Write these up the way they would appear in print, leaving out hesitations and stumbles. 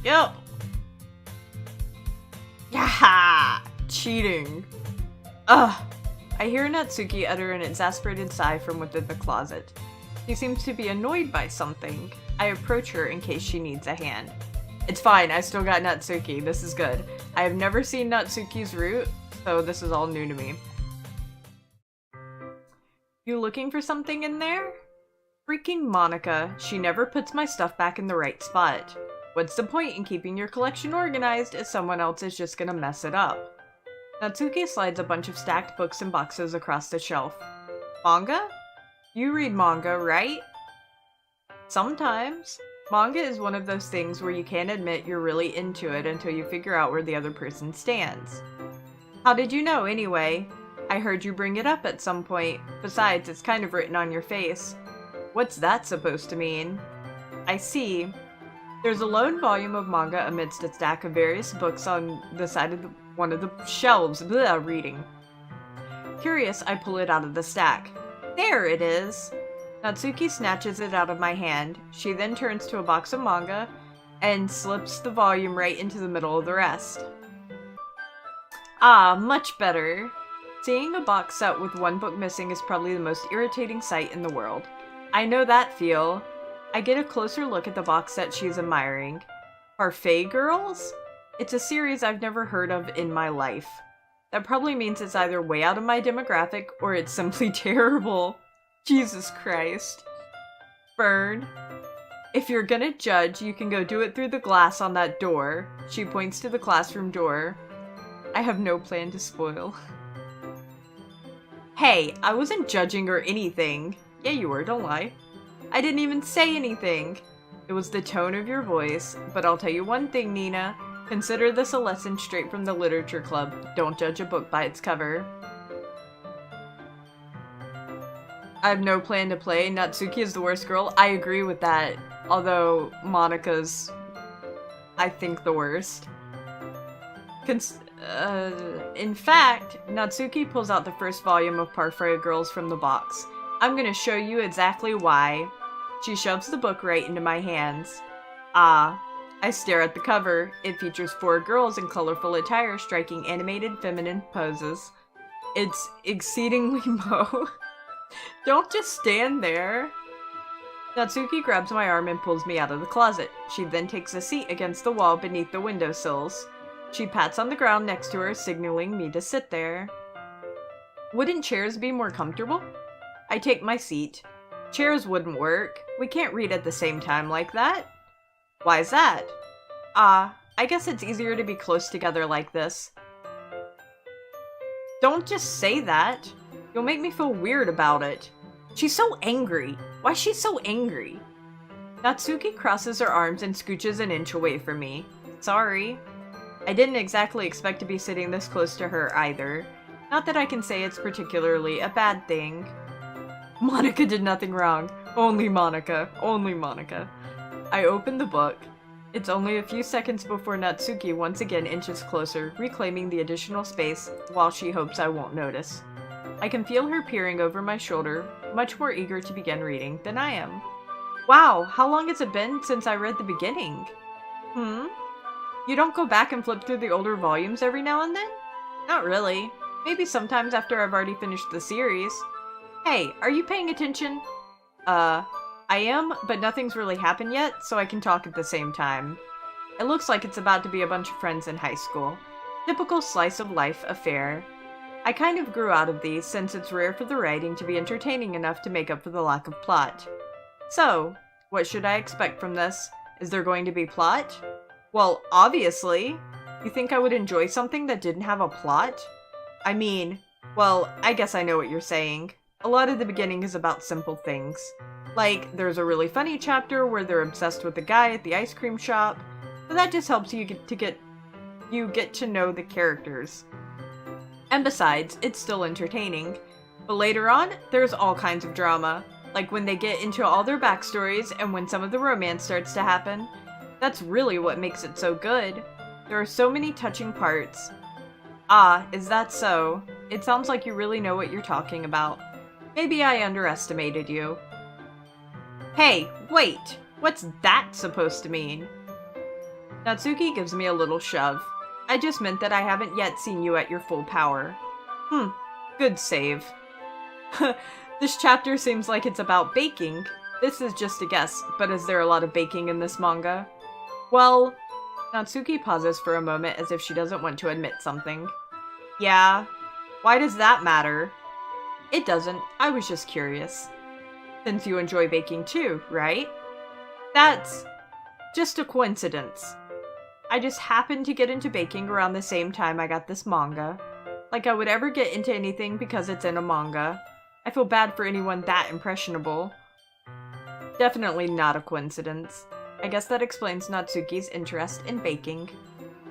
Yep. Yeah, cheating. Ugh. I hear Natsuki utter an exasperated sigh from within the closet. She seems to be annoyed by something. I approach her in case she needs a hand. It's fine, I still got Natsuki. This is good. I have never seen Natsuki's route, so this is all new to me. You looking for something in there? Freaking Monica. She never puts my stuff back in the right spot. What's the point in keeping your collection organized if someone else is just gonna mess it up? Natsuki slides a bunch of stacked books and boxes across the shelf. Manga? You read manga, right? Sometimes. Manga is one of those things where you can't admit you're really into it until you figure out where the other person stands. How did you know, anyway? I heard you bring it up at some point. Besides, it's kind of written on your face. What's that supposed to mean? I see. There's a lone volume of manga amidst a stack of various books on the side of one of the shelves. Blah, reading. Curious, I pull it out of the stack. There it is! Natsuki snatches it out of my hand. She then turns to a box of manga and slips the volume right into the middle of the rest. Ah, much better. Seeing a box set with one book missing is probably the most irritating sight in the world. I know that feel. I get a closer look at the box set she's admiring. Parfait Girls? It's a series I've never heard of in my life. That probably means it's either way out of my demographic or it's simply terrible. Jesus Christ. Burn. If you're gonna judge, you can go do it through the glass on that door. She points to the classroom door. I have no plan to spoil. Hey, I wasn't judging or anything. Yeah, you were, don't lie. I didn't even say anything. It was the tone of your voice, but I'll tell you one thing, Nina. Consider this a lesson straight from the literature club. Don't judge a book by its cover. I have no plan to play. Natsuki is the worst girl. I agree with that. Although Monica's, I think, the worst. In fact, Natsuki pulls out the first volume of Parfait Girls from the box. I'm gonna show you exactly why. She shoves the book right into my hands. Ah. I stare at the cover. It features 4 girls in colorful attire striking animated feminine poses. It's exceedingly mo. Don't just stand there. Natsuki grabs my arm and pulls me out of the closet. She then takes a seat against the wall beneath the windowsills. She pats on the ground next to her, signaling me to sit there. Wouldn't chairs be more comfortable? I take my seat. Chairs wouldn't work. We can't read at the same time like that. Why's that? I guess it's easier to be close together like this. Don't just say that. You'll make me feel weird about it. She's so angry. Why's she so angry? Natsuki crosses her arms and scooches an inch away from me. Sorry. I didn't exactly expect to be sitting this close to her either. Not that I can say it's particularly a bad thing. Monica did nothing wrong. Only Monica. Only Monica. I open the book. It's only a few seconds before Natsuki once again inches closer, reclaiming the additional space while she hopes I won't notice. I can feel her peering over my shoulder, much more eager to begin reading than I am. Wow, how long has it been since I read the beginning? You don't go back and flip through the older volumes every now and then? Not really. Maybe sometimes after I've already finished the series. Hey, are you paying attention? I am, but nothing's really happened yet, so I can talk at the same time. It looks like it's about to be a bunch of friends in high school. Typical slice of life affair. I kind of grew out of these since it's rare for the writing to be entertaining enough to make up for the lack of plot. So, what should I expect from this? Is there going to be plot? Well, obviously. You think I would enjoy something that didn't have a plot? I mean, well, I guess I know what you're saying. A lot of the beginning is about simple things. Like, there's a really funny chapter where they're obsessed with the guy at the ice cream shop, but that just helps you get to know the characters. And besides, it's still entertaining. But later on, there's all kinds of drama, like when they get into all their backstories and when some of the romance starts to happen. That's really what makes it so good. There are so many touching parts. Ah, is that so? It sounds like you really know what you're talking about. Maybe I underestimated you. Hey, wait! What's that supposed to mean? Natsuki gives me a little shove. I just meant that I haven't yet seen you at your full power. Good save. This chapter seems like it's about baking. This is just a guess, but is there a lot of baking in this manga? Well, Natsuki pauses for a moment as if she doesn't want to admit something. Yeah. Why does that matter? It doesn't. I was just curious. Since you enjoy baking too, right? That's just a coincidence. I just happened to get into baking around the same time I got this manga. Like I would ever get into anything because it's in a manga. I feel bad for anyone that impressionable. Definitely not a coincidence. I guess that explains Natsuki's interest in baking.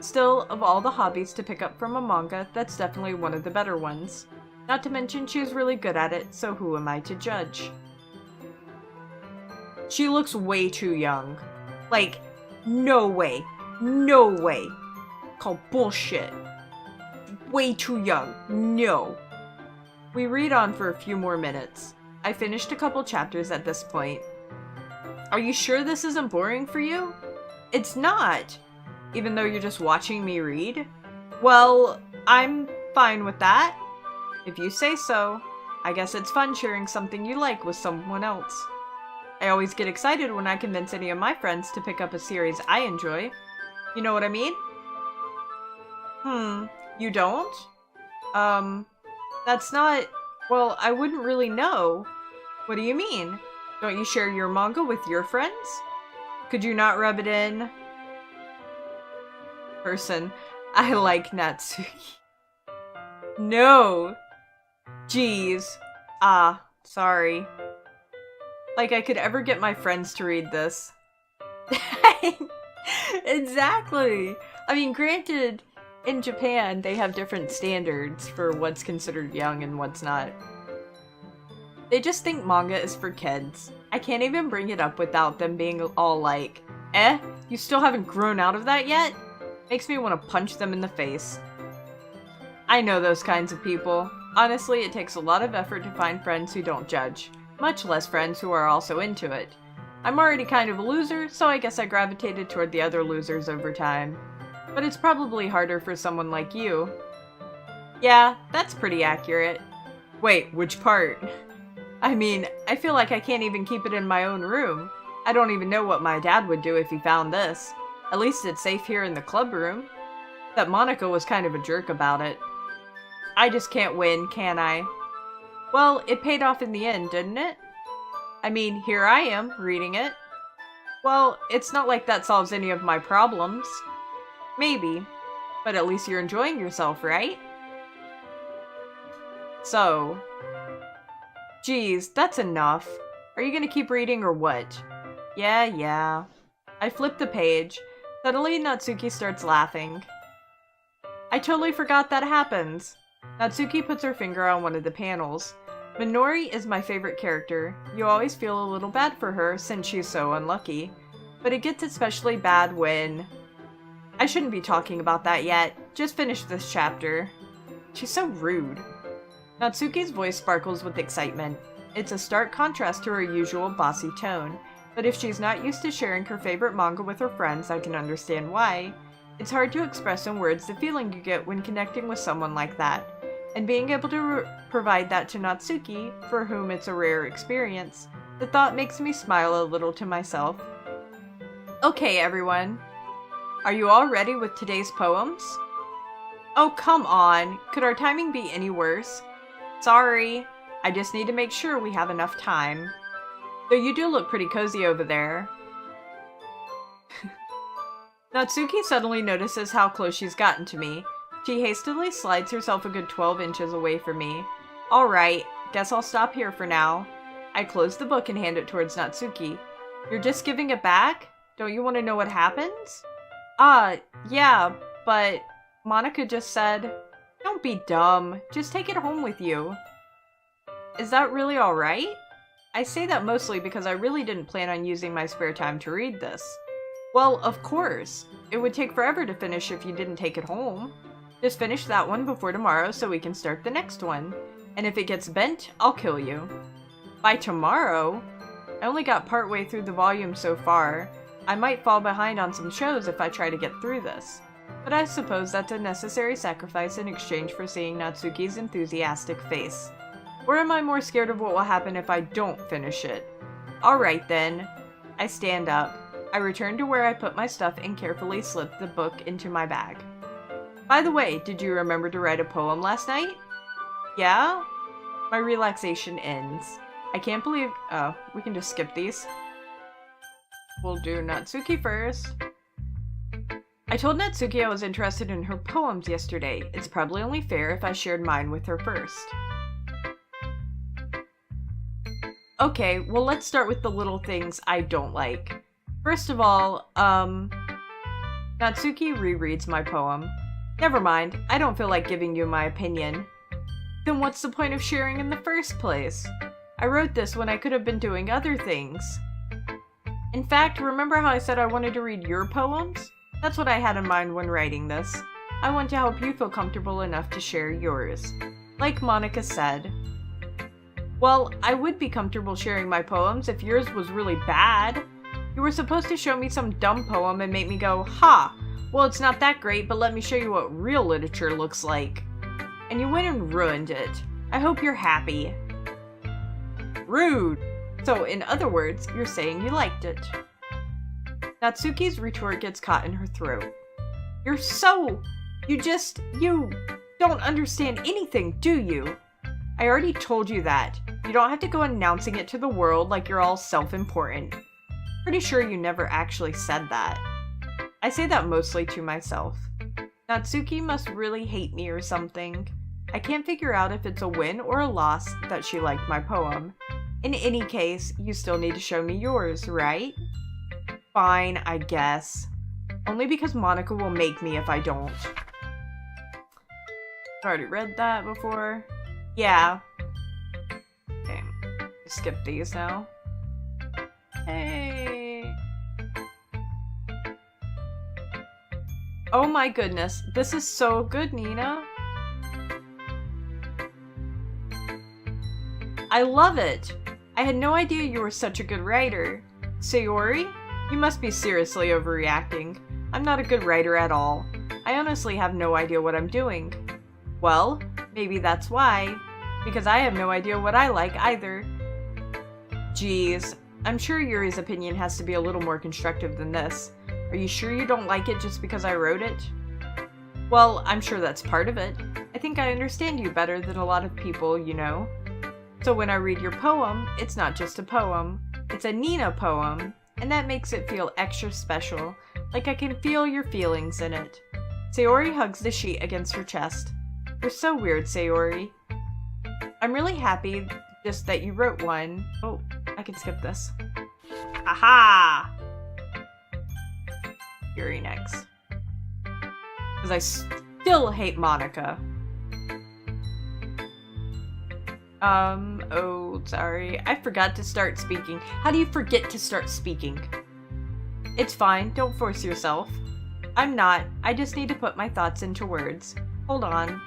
Still, of all the hobbies to pick up from a manga, that's definitely one of the better ones. Not to mention she's really good at it, so who am I to judge? She looks way too young. Like, no way. No way. Call bullshit. Way too young. No. We read on for a few more minutes. I finished a couple chapters at this point. Are you sure this isn't boring for you? It's not. Even though you're just watching me read? Well, I'm fine with that. If you say so. I guess it's fun sharing something you like with someone else. I always get excited when I convince any of my friends to pick up a series I enjoy. You know what I mean? You don't? That's not... Well, I wouldn't really know. What do you mean? Don't you share your manga with your friends? Could you not rub it in? Person, I like Natsuki. No! Jeez. Sorry. Like I could ever get my friends to read this. Exactly! I mean, granted, in Japan, they have different standards for what's considered young and what's not. They just think manga is for kids. I can't even bring it up without them being all like, you still haven't grown out of that yet? Makes me want to punch them in the face. I know those kinds of people. Honestly, it takes a lot of effort to find friends who don't judge, much less friends who are also into it. I'm already kind of a loser, so I guess I gravitated toward the other losers over time. But it's probably harder for someone like you. Yeah, that's pretty accurate. Wait, which part? I mean, I feel like I can't even keep it in my own room. I don't even know what my dad would do if he found this. At least it's safe here in the club room. That Monica was kind of a jerk about it. I just can't win, can I? Well, it paid off in the end, didn't it? I mean, here I am, reading it. Well, it's not like that solves any of my problems. Maybe. But at least you're enjoying yourself, right? So... Geez, that's enough. Are you gonna keep reading or what? Yeah. I flip the page. Suddenly, Natsuki starts laughing. I totally forgot that happens. Natsuki puts her finger on one of the panels. Minori is my favorite character. You always feel a little bad for her since she's so unlucky. But it gets especially bad when... I shouldn't be talking about that yet. Just finish this chapter. She's so rude. Natsuki's voice sparkles with excitement. It's a stark contrast to her usual bossy tone, but if she's not used to sharing her favorite manga with her friends, I can understand why. It's hard to express in words the feeling you get when connecting with someone like that, and being able to provide that to Natsuki, for whom it's a rare experience, the thought makes me smile a little to myself. Okay, everyone. Are you all ready with today's poems? Oh, come on. Could our timing be any worse? Sorry. I just need to make sure we have enough time. Though you do look pretty cozy over there. Natsuki suddenly notices how close she's gotten to me. She hastily slides herself a good 12 inches away from me. Alright, guess I'll stop here for now. I close the book and hand it towards Natsuki. You're just giving it back? Don't you want to know what happens? Yeah, but Monica just said... Don't be dumb. Just take it home with you. Is that really alright? I say that mostly because I really didn't plan on using my spare time to read this. Well, of course. It would take forever to finish if you didn't take it home. Just finish that one before tomorrow so we can start the next one. And if it gets bent, I'll kill you. By tomorrow? I only got partway through the volume so far. I might fall behind on some shows if I try to get through this. But I suppose that's a necessary sacrifice in exchange for seeing Natsuki's enthusiastic face. Or am I more scared of what will happen if I don't finish it? Alright then. I stand up. I return to where I put my stuff and carefully slip the book into my bag. By the way, did you remember to write a poem last night? Yeah? My relaxation ends. I can't believe— oh, we can just skip these. We'll do Natsuki first. I told Natsuki I was interested in her poems yesterday. It's probably only fair if I shared mine with her first. Okay, well let's start with the little things I don't like. First of all, Natsuki rereads my poem. Never mind, I don't feel like giving you my opinion. Then what's the point of sharing in the first place? I wrote this when I could have been doing other things. In fact, remember how I said I wanted to read your poems? That's what I had in mind when writing this. I want to help you feel comfortable enough to share yours. Like Monica said. Well, I would be comfortable sharing my poems if yours was really bad. You were supposed to show me some dumb poem and make me go, ha! Well, it's not that great, but let me show you what real literature looks like. And you went and ruined it. I hope you're happy. Rude! So, in other words, you're saying you liked it. Natsuki's retort gets caught in her throat. You don't understand anything, do you? I already told you that. You don't have to go announcing it to the world like you're all self-important. Pretty sure you never actually said that. I say that mostly to myself. Natsuki must really hate me or something. I can't figure out if it's a win or a loss that she liked my poem. In any case, you still need to show me yours, right? Fine, I guess. Only because Monica will make me if I don't. I've already read that before. Yeah. Okay, skip these now. Hey. Oh my goodness, this is so good, Nina. I love it. I had no idea you were such a good writer. Sayori? You must be seriously overreacting. I'm not a good writer at all. I honestly have no idea what I'm doing. Well, maybe that's why. Because I have no idea what I like either. Geez, I'm sure Yuri's opinion has to be a little more constructive than this. Are you sure you don't like it just because I wrote it? Well, I'm sure that's part of it. I think I understand you better than a lot of people, you know. So when I read your poem, it's not just a poem. It's a Nina poem. And that makes it feel extra special, like I can feel your feelings in it. Sayori hugs the sheet against her chest. You're so weird, Sayori. I'm really happy just that you wrote one. Oh, I can skip this. Aha! Yuri next. Because I still hate Monica. Oh, sorry. I forgot to start speaking. How do you forget to start speaking? It's fine. Don't force yourself. I'm not. I just need to put my thoughts into words. Hold on.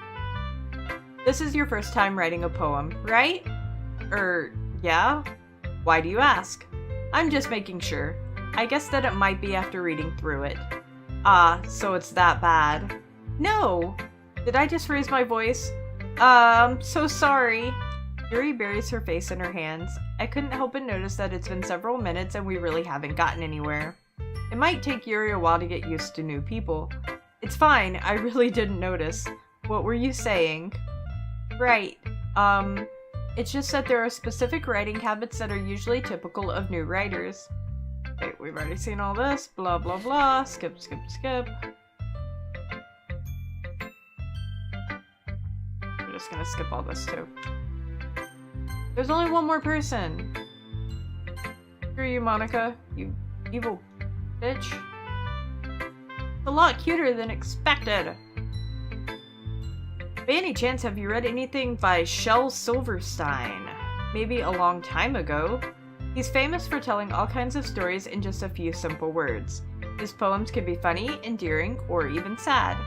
This is your first time writing a poem, right? Yeah? Why do you ask? I'm just making sure. I guess that it might be after reading through it. Ah, so it's that bad. No! Did I just raise my voice? So sorry. Yuri buries her face in her hands. I couldn't help but notice that it's been several minutes and we really haven't gotten anywhere. It might take Yuri a while to get used to new people. It's fine, I really didn't notice. What were you saying? Right, it's just that there are specific writing habits that are usually typical of new writers. Okay, we've already seen all this, blah blah blah, skip, skip, skip. We're just gonna skip all this too. There's only one more person. Screw you, Monica. You evil bitch. It's a lot cuter than expected. By any chance, have you read anything by Shel Silverstein? Maybe a long time ago. He's famous for telling all kinds of stories in just a few simple words. His poems can be funny, endearing, or even sad.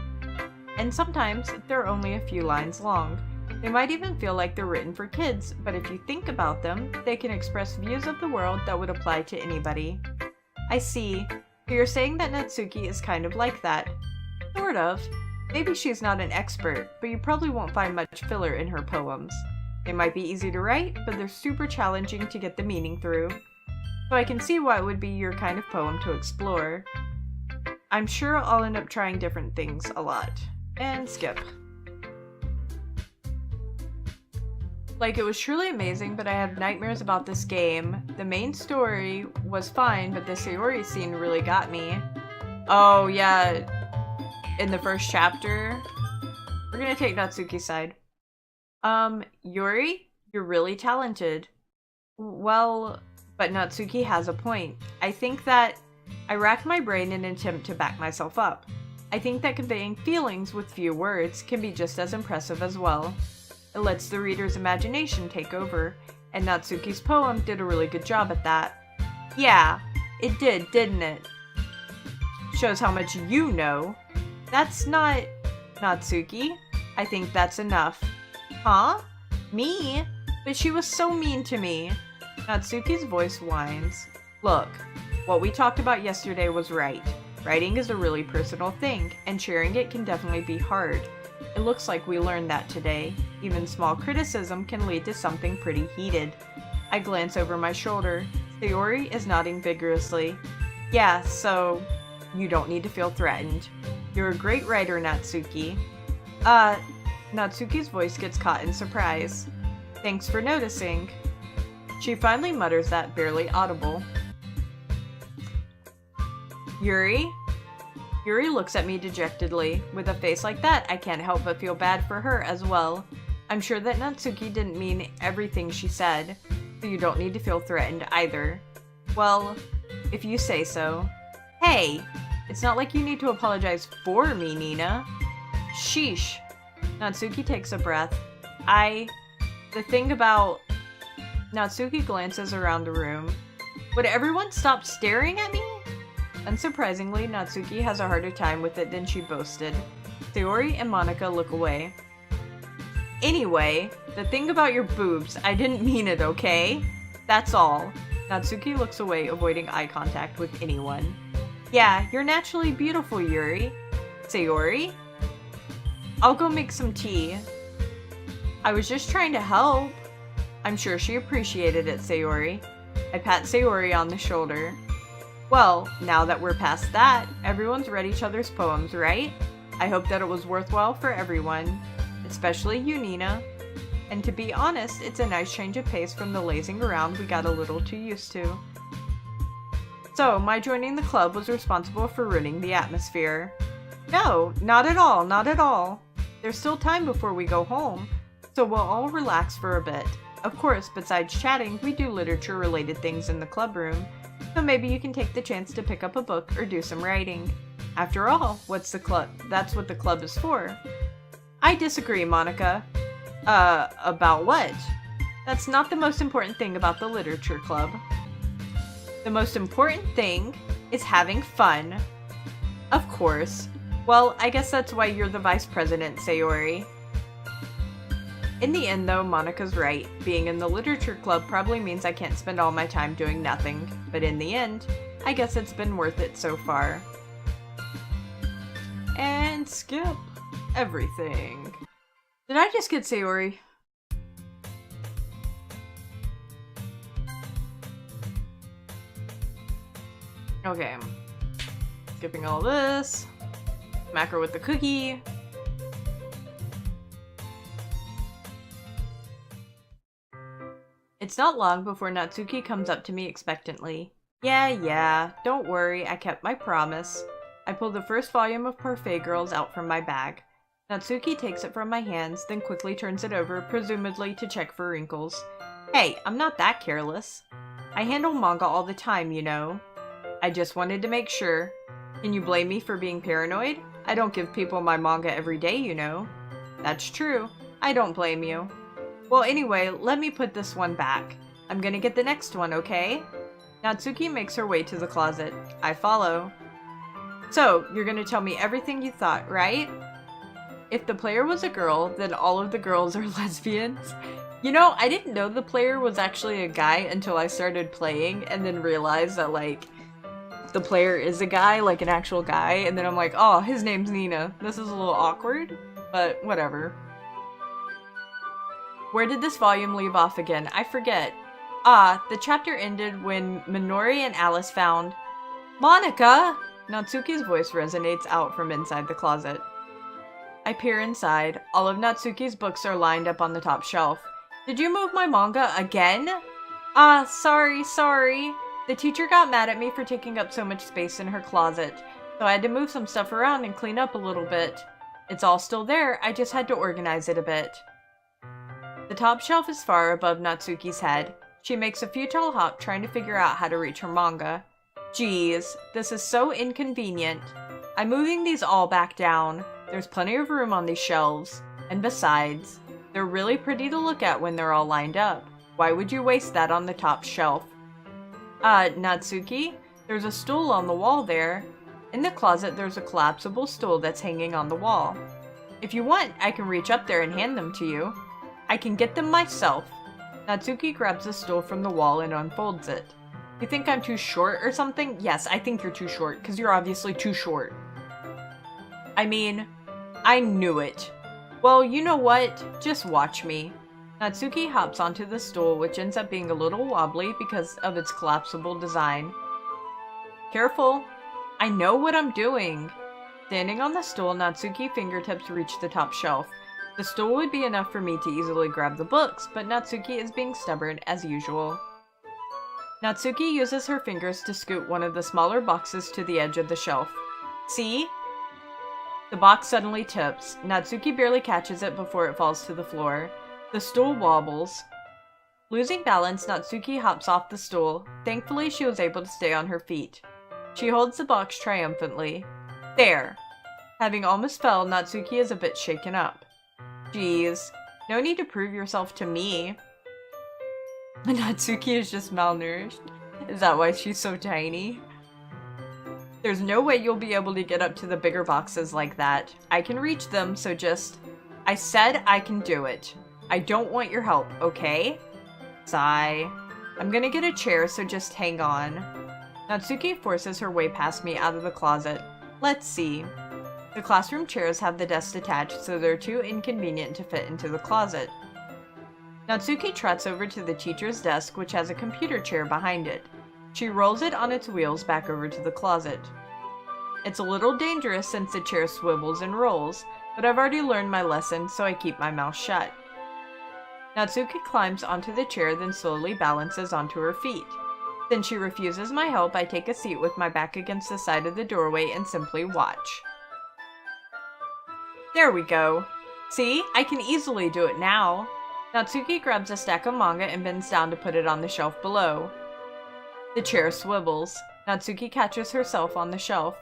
And sometimes, they're only a few lines long. They might even feel like they're written for kids, but if you think about them, they can express views of the world that would apply to anybody. I see. So you're saying that Natsuki is kind of like that. Sort of. Maybe she's not an expert, but you probably won't find much filler in her poems. They might be easy to write, but they're super challenging to get the meaning through. So I can see why it would be your kind of poem to explore. I'm sure I'll end up trying different things a lot. And skip. Like, it was truly amazing, but I have nightmares about this game. The main story was fine, but the Sayori scene really got me. Oh, yeah. In the first chapter. We're gonna take Natsuki's side. Yuri, you're really talented. Well, but Natsuki has a point. I think that I racked my brain in an attempt to back myself up. I think that conveying feelings with few words can be just as impressive as well. It lets the reader's imagination take over, and Natsuki's poem did a really good job at that. Yeah, it did, didn't it? Shows how much you know. That's not Natsuki. I think that's enough. Huh? Me? But she was so mean to me. Natsuki's voice whines. Look, what we talked about yesterday was right. Writing is a really personal thing, and sharing it can definitely be hard. It looks like we learned that today. Even small criticism can lead to something pretty heated. I glance over my shoulder. Sayori is nodding vigorously. Yeah, so you don't need to feel threatened. You're a great writer, Natsuki. Natsuki's voice gets caught in surprise. Thanks for noticing. She finally mutters that, barely audible. Yuri? Yuri looks at me dejectedly. With a face like that, I can't help but feel bad for her as well. I'm sure that Natsuki didn't mean everything she said, so you don't need to feel threatened either. Well, if you say so. Hey! It's not like you need to apologize for me, Nina. Sheesh. Natsuki takes a breath. The thing about... Natsuki glances around the room. Would everyone stop staring at me? Unsurprisingly, Natsuki has a harder time with it than she boasted. Sayori and Monika look away. Anyway, the thing about your boobs, I didn't mean it, okay? That's all. Natsuki looks away, avoiding eye contact with anyone. Yeah, you're naturally beautiful, Yuri. Sayori? I'll go make some tea. I was just trying to help. I'm sure she appreciated it, Sayori. I pat Sayori on the shoulder. Well, now that we're past that, everyone's read each other's poems, right? I hope that it was worthwhile for everyone, especially you, Nina. And to be honest, it's a nice change of pace from the lazing around we got a little too used to. So, my joining the club was responsible for ruining the atmosphere. No, not at all, not at all. There's still time before we go home, so we'll all relax for a bit. Of course, besides chatting, we do literature-related things in the club room, so maybe you can take the chance to pick up a book or do some writing. After all, what's the club? That's what the club is for. I disagree, Monika. About what? That's not the most important thing about the literature club. The most important thing is having fun. Of course. Well, I guess that's why you're the vice president, Sayori. In the end, though, Monika's right. Being in the literature club probably means I can't spend all my time doing nothing. But in the end, I guess it's been worth it so far. And skip everything. Did I just get Sayori? Okay. Skipping all this. Smack her with the cookie. It's not long before Natsuki comes up to me expectantly. Yeah, don't worry, I kept my promise. I pulled the first volume of Parfait Girls out from my bag. Natsuki takes it from my hands, then quickly turns it over, presumably to check for wrinkles. Hey, I'm not that careless. I handle manga all the time, you know. I just wanted to make sure. Can you blame me for being paranoid? I don't give people my manga every day, you know. That's true. I don't blame you. Well, anyway, let me put this one back. I'm gonna get the next one, okay? Natsuki makes her way to the closet. I follow. So, you're gonna tell me everything you thought, right? If the player was a girl, then all of the girls are lesbians. You know, I didn't know the player was actually a guy until I started playing and then realized that, like, the player is a guy, like an actual guy, and then I'm like, oh, his name's Nina. This is a little awkward, but whatever. Where did this volume leave off again? I forget. Ah, the chapter ended when Minori and Alice found... Monica! Natsuki's voice resonates out from inside the closet. I peer inside. All of Natsuki's books are lined up on the top shelf. Did you move my manga again? Ah, sorry. The teacher got mad at me for taking up so much space in her closet, so I had to move some stuff around and clean up a little bit. It's all still there, I just had to organize it a bit. The top shelf is far above Natsuki's head. She makes a futile hop trying to figure out how to reach her manga. Geez, this is so inconvenient. I'm moving these all back down. There's plenty of room on these shelves. And besides, they're really pretty to look at when they're all lined up. Why would you waste that on the top shelf? Natsuki, there's a stool on the wall there. In the closet, there's a collapsible stool that's hanging on the wall. If you want, I can reach up there and hand them to you. I can get them myself. Natsuki grabs the stool from the wall and unfolds it. You think I'm too short or something? Yes, I think you're too short, because you're obviously too short. I mean, I knew it. Well, you know what? Just watch me. Natsuki hops onto the stool, which ends up being a little wobbly because of its collapsible design. Careful! I know what I'm doing! Standing on the stool, Natsuki fingertips reach the top shelf. The stool would be enough for me to easily grab the books, but Natsuki is being stubborn as usual. Natsuki uses her fingers to scoot one of the smaller boxes to the edge of the shelf. See? The box suddenly tips. Natsuki barely catches it before it falls to the floor. The stool wobbles. Losing balance, Natsuki hops off the stool. Thankfully, she was able to stay on her feet. She holds the box triumphantly. There! Having almost fell, Natsuki is a bit shaken up. Jeez, no need to prove yourself to me. Natsuki is just malnourished. Is that why she's so tiny? There's no way you'll be able to get up to the bigger boxes like that. I can reach them, so just... I said I can do it. I don't want your help, okay? Sigh. I'm gonna get a chair, so just hang on. Natsuki forces her way past me out of the closet. Let's see. The classroom chairs have the desks attached, so they're too inconvenient to fit into the closet. Natsuki trots over to the teacher's desk, which has a computer chair behind it. She rolls it on its wheels back over to the closet. It's a little dangerous since the chair swivels and rolls, but I've already learned my lesson, so I keep my mouth shut. Natsuki climbs onto the chair, then slowly balances onto her feet. Since she refuses my help, I take a seat with my back against the side of the doorway and simply watch. There we go. See? I can easily do it now. Natsuki grabs a stack of manga and bends down to put it on the shelf below. The chair swivels. Natsuki catches herself on the shelf.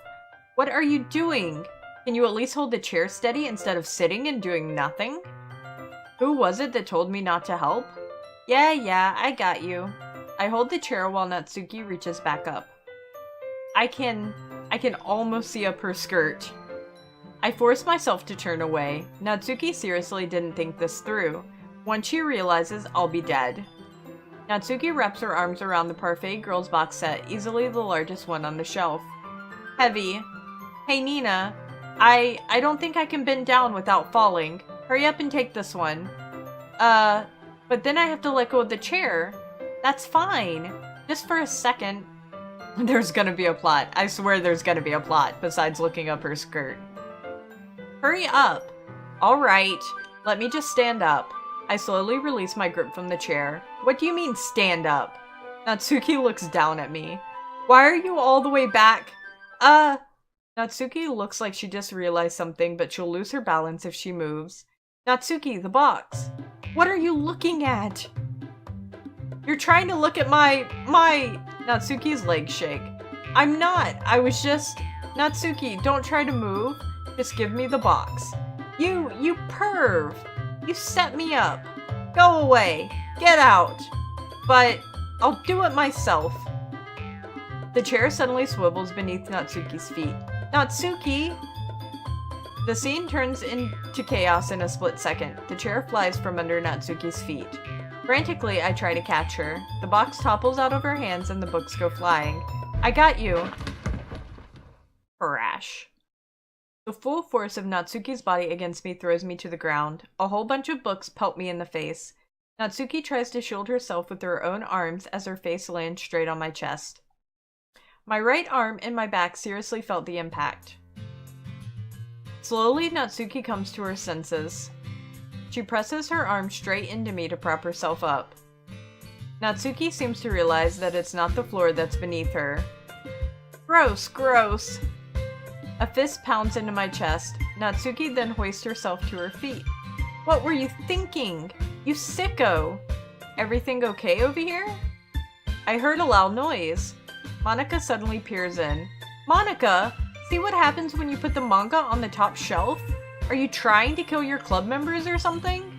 What are you doing? Can you at least hold the chair steady instead of sitting and doing nothing? Who was it that told me not to help? Yeah, I got you. I hold the chair while Natsuki reaches back up. I can almost see up her skirt. I force myself to turn away. Natsuki seriously didn't think this through. Once she realizes, I'll be dead. Natsuki wraps her arms around the Parfait Girls box set, easily the largest one on the shelf. Heavy. Hey Nina, I don't think I can bend down without falling. Hurry up and take this one. But then I have to let go of the chair. That's fine. Just for a second. There's gonna be a plot. I swear there's gonna be a plot, besides looking up her skirt. Hurry up. Alright. Let me just stand up. I slowly release my grip from the chair. What do you mean, stand up? Natsuki looks down at me. Why are you all the way back? Natsuki looks like she just realized something, but she'll lose her balance if she moves. Natsuki, the box. What are you looking at? You're trying to look at my... Natsuki's legs shake. I'm not. I was just... Natsuki, don't try to move. Just give me the box. You perv. You set me up. Go away. Get out. But I'll do it myself. The chair suddenly swivels beneath Natsuki's feet. Natsuki! The scene turns into chaos in a split second. The chair flies from under Natsuki's feet. Frantically, I try to catch her. The box topples out of her hands and the books go flying. I got you. Crash. The full force of Natsuki's body against me throws me to the ground. A whole bunch of books pelt me in the face. Natsuki tries to shield herself with her own arms as her face lands straight on my chest. My right arm and my back seriously felt the impact. Slowly, Natsuki comes to her senses. She presses her arm straight into me to prop herself up. Natsuki seems to realize that it's not the floor that's beneath her. Gross, gross! A fist pounds into my chest. Natsuki then hoists herself to her feet. What were you thinking? You sicko! Everything okay over here? I heard a loud noise. Monika suddenly peers in. Monika! See what happens when you put the manga on the top shelf? Are you trying to kill your club members or something?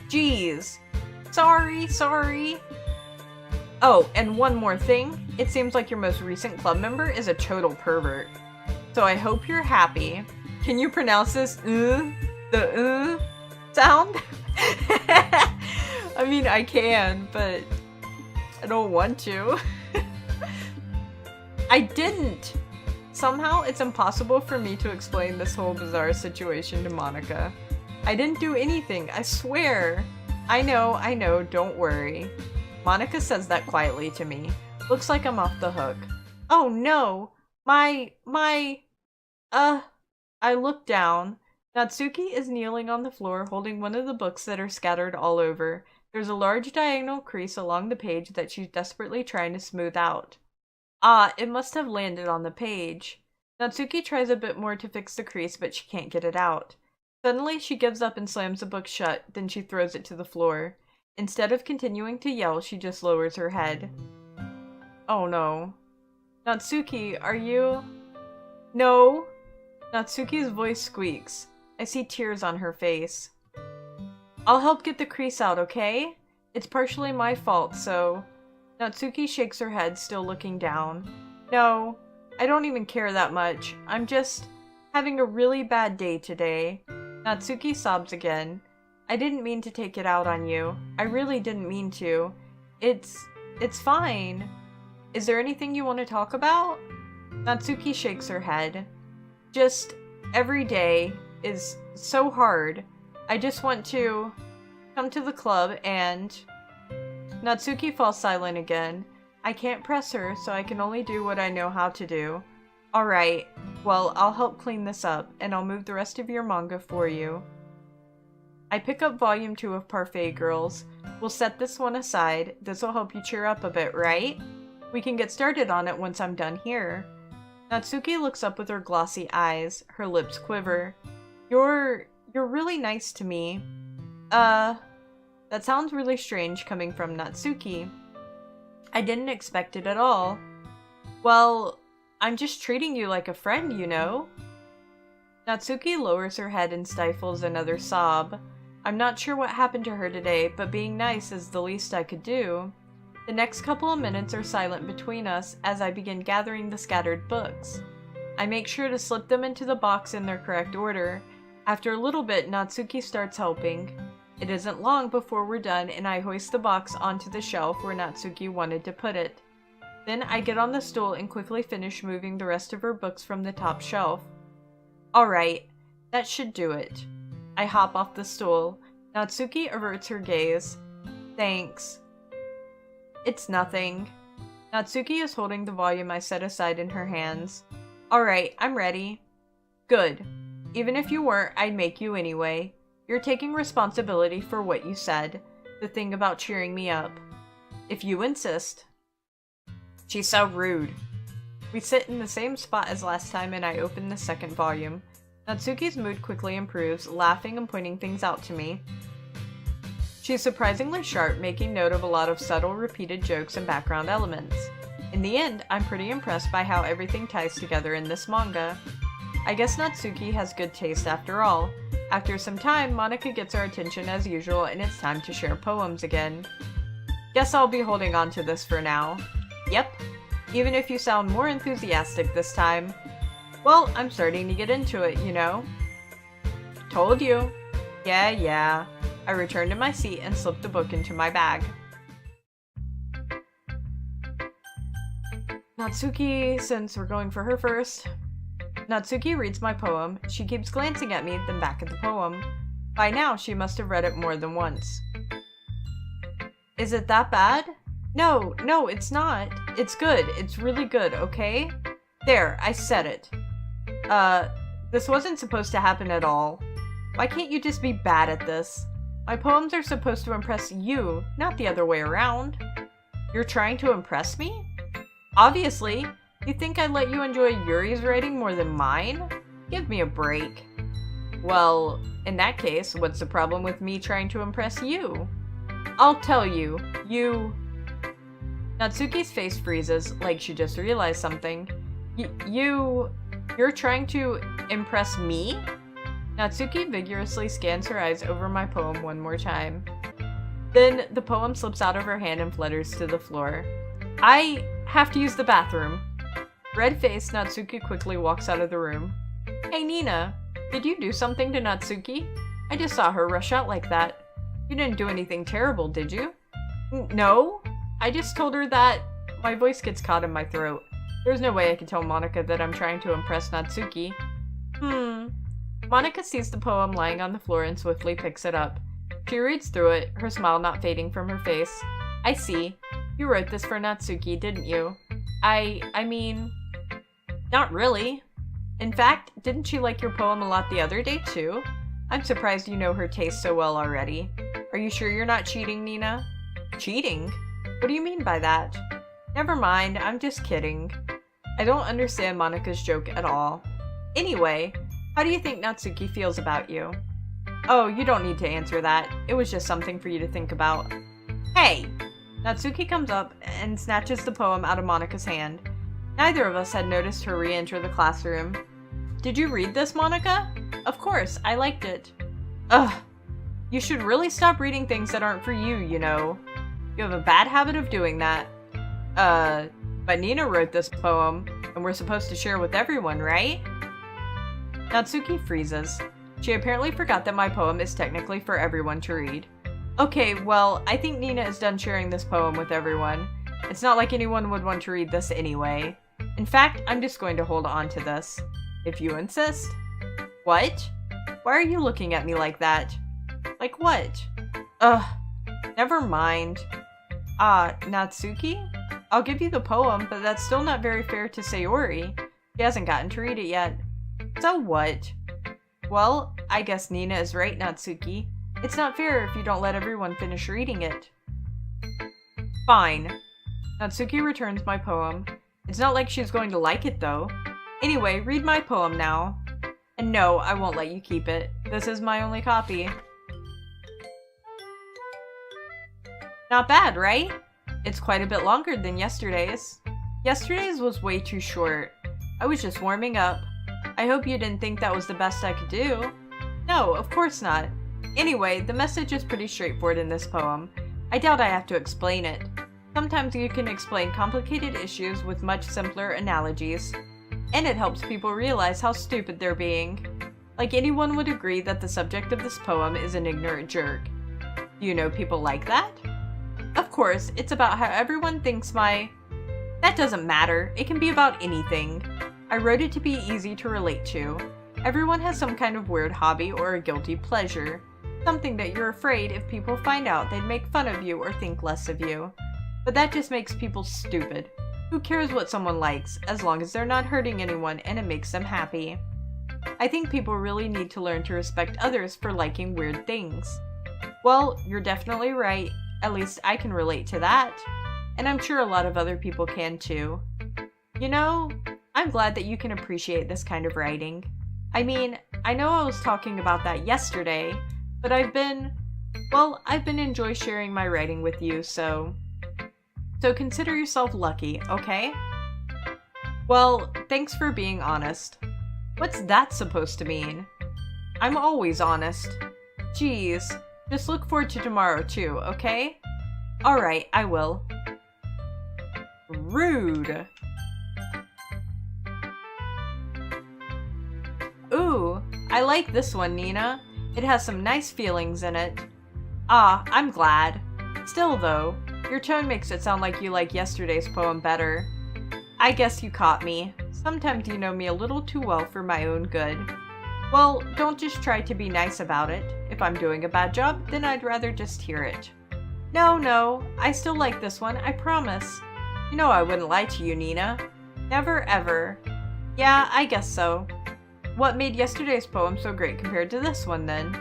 Jeez. Sorry. Oh, and one more thing. It seems like your most recent club member is a total pervert. So I hope you're happy. Can you pronounce this the sound? I mean, I can, but I don't want to. I didn't! Somehow, it's impossible for me to explain this whole bizarre situation to Monika. I didn't do anything, I swear! I know, don't worry. Monika says that quietly to me. Looks like I'm off the hook. Oh no! I look down. Natsuki is kneeling on the floor holding one of the books that are scattered all over. There's a large diagonal crease along the page that she's desperately trying to smooth out. Ah, it must have landed on the page. Natsuki tries a bit more to fix the crease, but she can't get it out. Suddenly, she gives up and slams the book shut, then she throws it to the floor. Instead of continuing to yell, she just lowers her head. Oh no. Natsuki, are you... No! Natsuki's voice squeaks. I see tears on her face. I'll help get the crease out, okay? It's partially my fault, so... Natsuki shakes her head, still looking down. No, I don't even care that much. I'm just having a really bad day today. Natsuki sobs again. I didn't mean to take it out on you. I really didn't mean to. It's fine. Is there anything you want to talk about? Natsuki shakes her head. Just every day is so hard. I just want to come to the club and... Natsuki falls silent again. I can't press her, so I can only do what I know how to do. Alright, well, I'll help clean this up, and I'll move the rest of your manga for you. I pick up volume 2 of Parfait Girls. We'll set this one aside. This'll help you cheer up a bit, right? We can get started on it once I'm done here. Natsuki looks up with her glossy eyes. Her lips quiver. You're really nice to me. That sounds really strange coming from Natsuki. I didn't expect it at all. Well, I'm just treating you like a friend, you know? Natsuki lowers her head and stifles another sob. I'm not sure what happened to her today, but being nice is the least I could do. The next couple of minutes are silent between us as I begin gathering the scattered books. I make sure to slip them into the box in their correct order. After a little bit, Natsuki starts helping. It isn't long before we're done and I hoist the box onto the shelf where Natsuki wanted to put it. Then I get on the stool and quickly finish moving the rest of her books from the top shelf. Alright, that should do it. I hop off the stool. Natsuki averts her gaze. Thanks. It's nothing. Natsuki is holding the volume I set aside in her hands. Alright, I'm ready. Good. Even if you weren't, I'd make you anyway. You're taking responsibility for what you said. The thing about cheering me up. If you insist. She's so rude. We sit in the same spot as last time and I open the second volume. Natsuki's mood quickly improves, laughing and pointing things out to me. She's surprisingly sharp, making note of a lot of subtle, repeated jokes and background elements. In the end, I'm pretty impressed by how everything ties together in this manga. I guess Natsuki has good taste after all. After some time, Monika gets our attention as usual and it's time to share poems again. Guess I'll be holding on to this for now. Yep, even if you sound more enthusiastic this time. Well, I'm starting to get into it, you know? Told you. Yeah. I return to my seat and slip the book into my bag. Natsuki, since we're going for her first, Natsuki reads my poem. She keeps glancing at me, then back at the poem. By now, she must have read it more than once. Is it that bad? No, it's not. It's good. It's really good, okay? There, I said it. This wasn't supposed to happen at all. Why can't you just be bad at this? My poems are supposed to impress you, not the other way around. You're trying to impress me? Obviously. You think I'd let you enjoy Yuri's writing more than mine? Give me a break. Well, in that case, what's the problem with me trying to impress you? I'll tell you. Natsuki's face freezes, like she just realized something. You're trying to impress me? Natsuki vigorously scans her eyes over my poem one more time. Then the poem slips out of her hand and flutters to the floor. I have to use the bathroom. Red-faced, Natsuki quickly walks out of the room. Hey Nina, did you do something to Natsuki? I just saw her rush out like that. You didn't do anything terrible, did you? No. I just told her that... My voice gets caught in my throat. There's no way I can tell Monika that I'm trying to impress Natsuki. Monika sees the poem lying on the floor and swiftly picks it up. She reads through it, her smile not fading from her face. I see. You wrote this for Natsuki, didn't you? I mean... Not really. In fact, didn't she like your poem a lot the other day, too? I'm surprised you know her taste so well already. Are you sure you're not cheating, Nina? Cheating? What do you mean by that? Never mind, I'm just kidding. I don't understand Monika's joke at all. Anyway, how do you think Natsuki feels about you? Oh, you don't need to answer that. It was just something for you to think about. Hey! Natsuki comes up and snatches the poem out of Monika's hand. Neither of us had noticed her re-enter the classroom. Did you read this, Monika? Of course, I liked it. Ugh. You should really stop reading things that aren't for you, you know. You have a bad habit of doing that. But Nina wrote this poem, and we're supposed to share with everyone, right? Natsuki freezes. She apparently forgot that my poem is technically for everyone to read. Okay, well, I think Nina is done sharing this poem with everyone. It's not like anyone would want to read this anyway. In fact, I'm just going to hold on to this. If you insist. What? Why are you looking at me like that? Like what? Ugh. Never mind. Natsuki? I'll give you the poem, but that's still not very fair to Sayori. She hasn't gotten to read it yet. So what? Well, I guess Nina is right, Natsuki. It's not fair if you don't let everyone finish reading it. Fine. Natsuki returns my poem. It's not like she's going to like it, though. Anyway, read my poem now. And no, I won't let you keep it. This is my only copy. Not bad, right? It's quite a bit longer than yesterday's. Yesterday's was way too short. I was just warming up. I hope you didn't think that was the best I could do. No, of course not. Anyway, the message is pretty straightforward in this poem. I doubt I have to explain it. Sometimes you can explain complicated issues with much simpler analogies. And it helps people realize how stupid they're being. Like anyone would agree that the subject of this poem is an ignorant jerk. Do you know people like that? Of course, it's about how everyone thinks That doesn't matter. It can be about anything. I wrote it to be easy to relate to. Everyone has some kind of weird hobby or a guilty pleasure. Something that you're afraid if people find out they'd make fun of you or think less of you. But that just makes people stupid. Who cares what someone likes, as long as they're not hurting anyone and it makes them happy? I think people really need to learn to respect others for liking weird things. Well, you're definitely right. At least I can relate to that. And I'm sure a lot of other people can too. You know, I'm glad that you can appreciate this kind of writing. I mean, I know I was talking about that yesterday, but I've been enjoying sharing my writing with you, so consider yourself lucky, okay? Well, thanks for being honest. What's that supposed to mean? I'm always honest. Jeez, just look forward to tomorrow too, okay? Alright, I will. Rude. Ooh, I like this one, Nina. It has some nice feelings in it. Ah, I'm glad. Still though, your tone makes it sound like you like yesterday's poem better. I guess you caught me. Sometimes you know me a little too well for my own good. Well, don't just try to be nice about it. If I'm doing a bad job, then I'd rather just hear it. No, I still like this one, I promise. You know I wouldn't lie to you, Nina. Never ever. Yeah, I guess so. What made yesterday's poem so great compared to this one, then?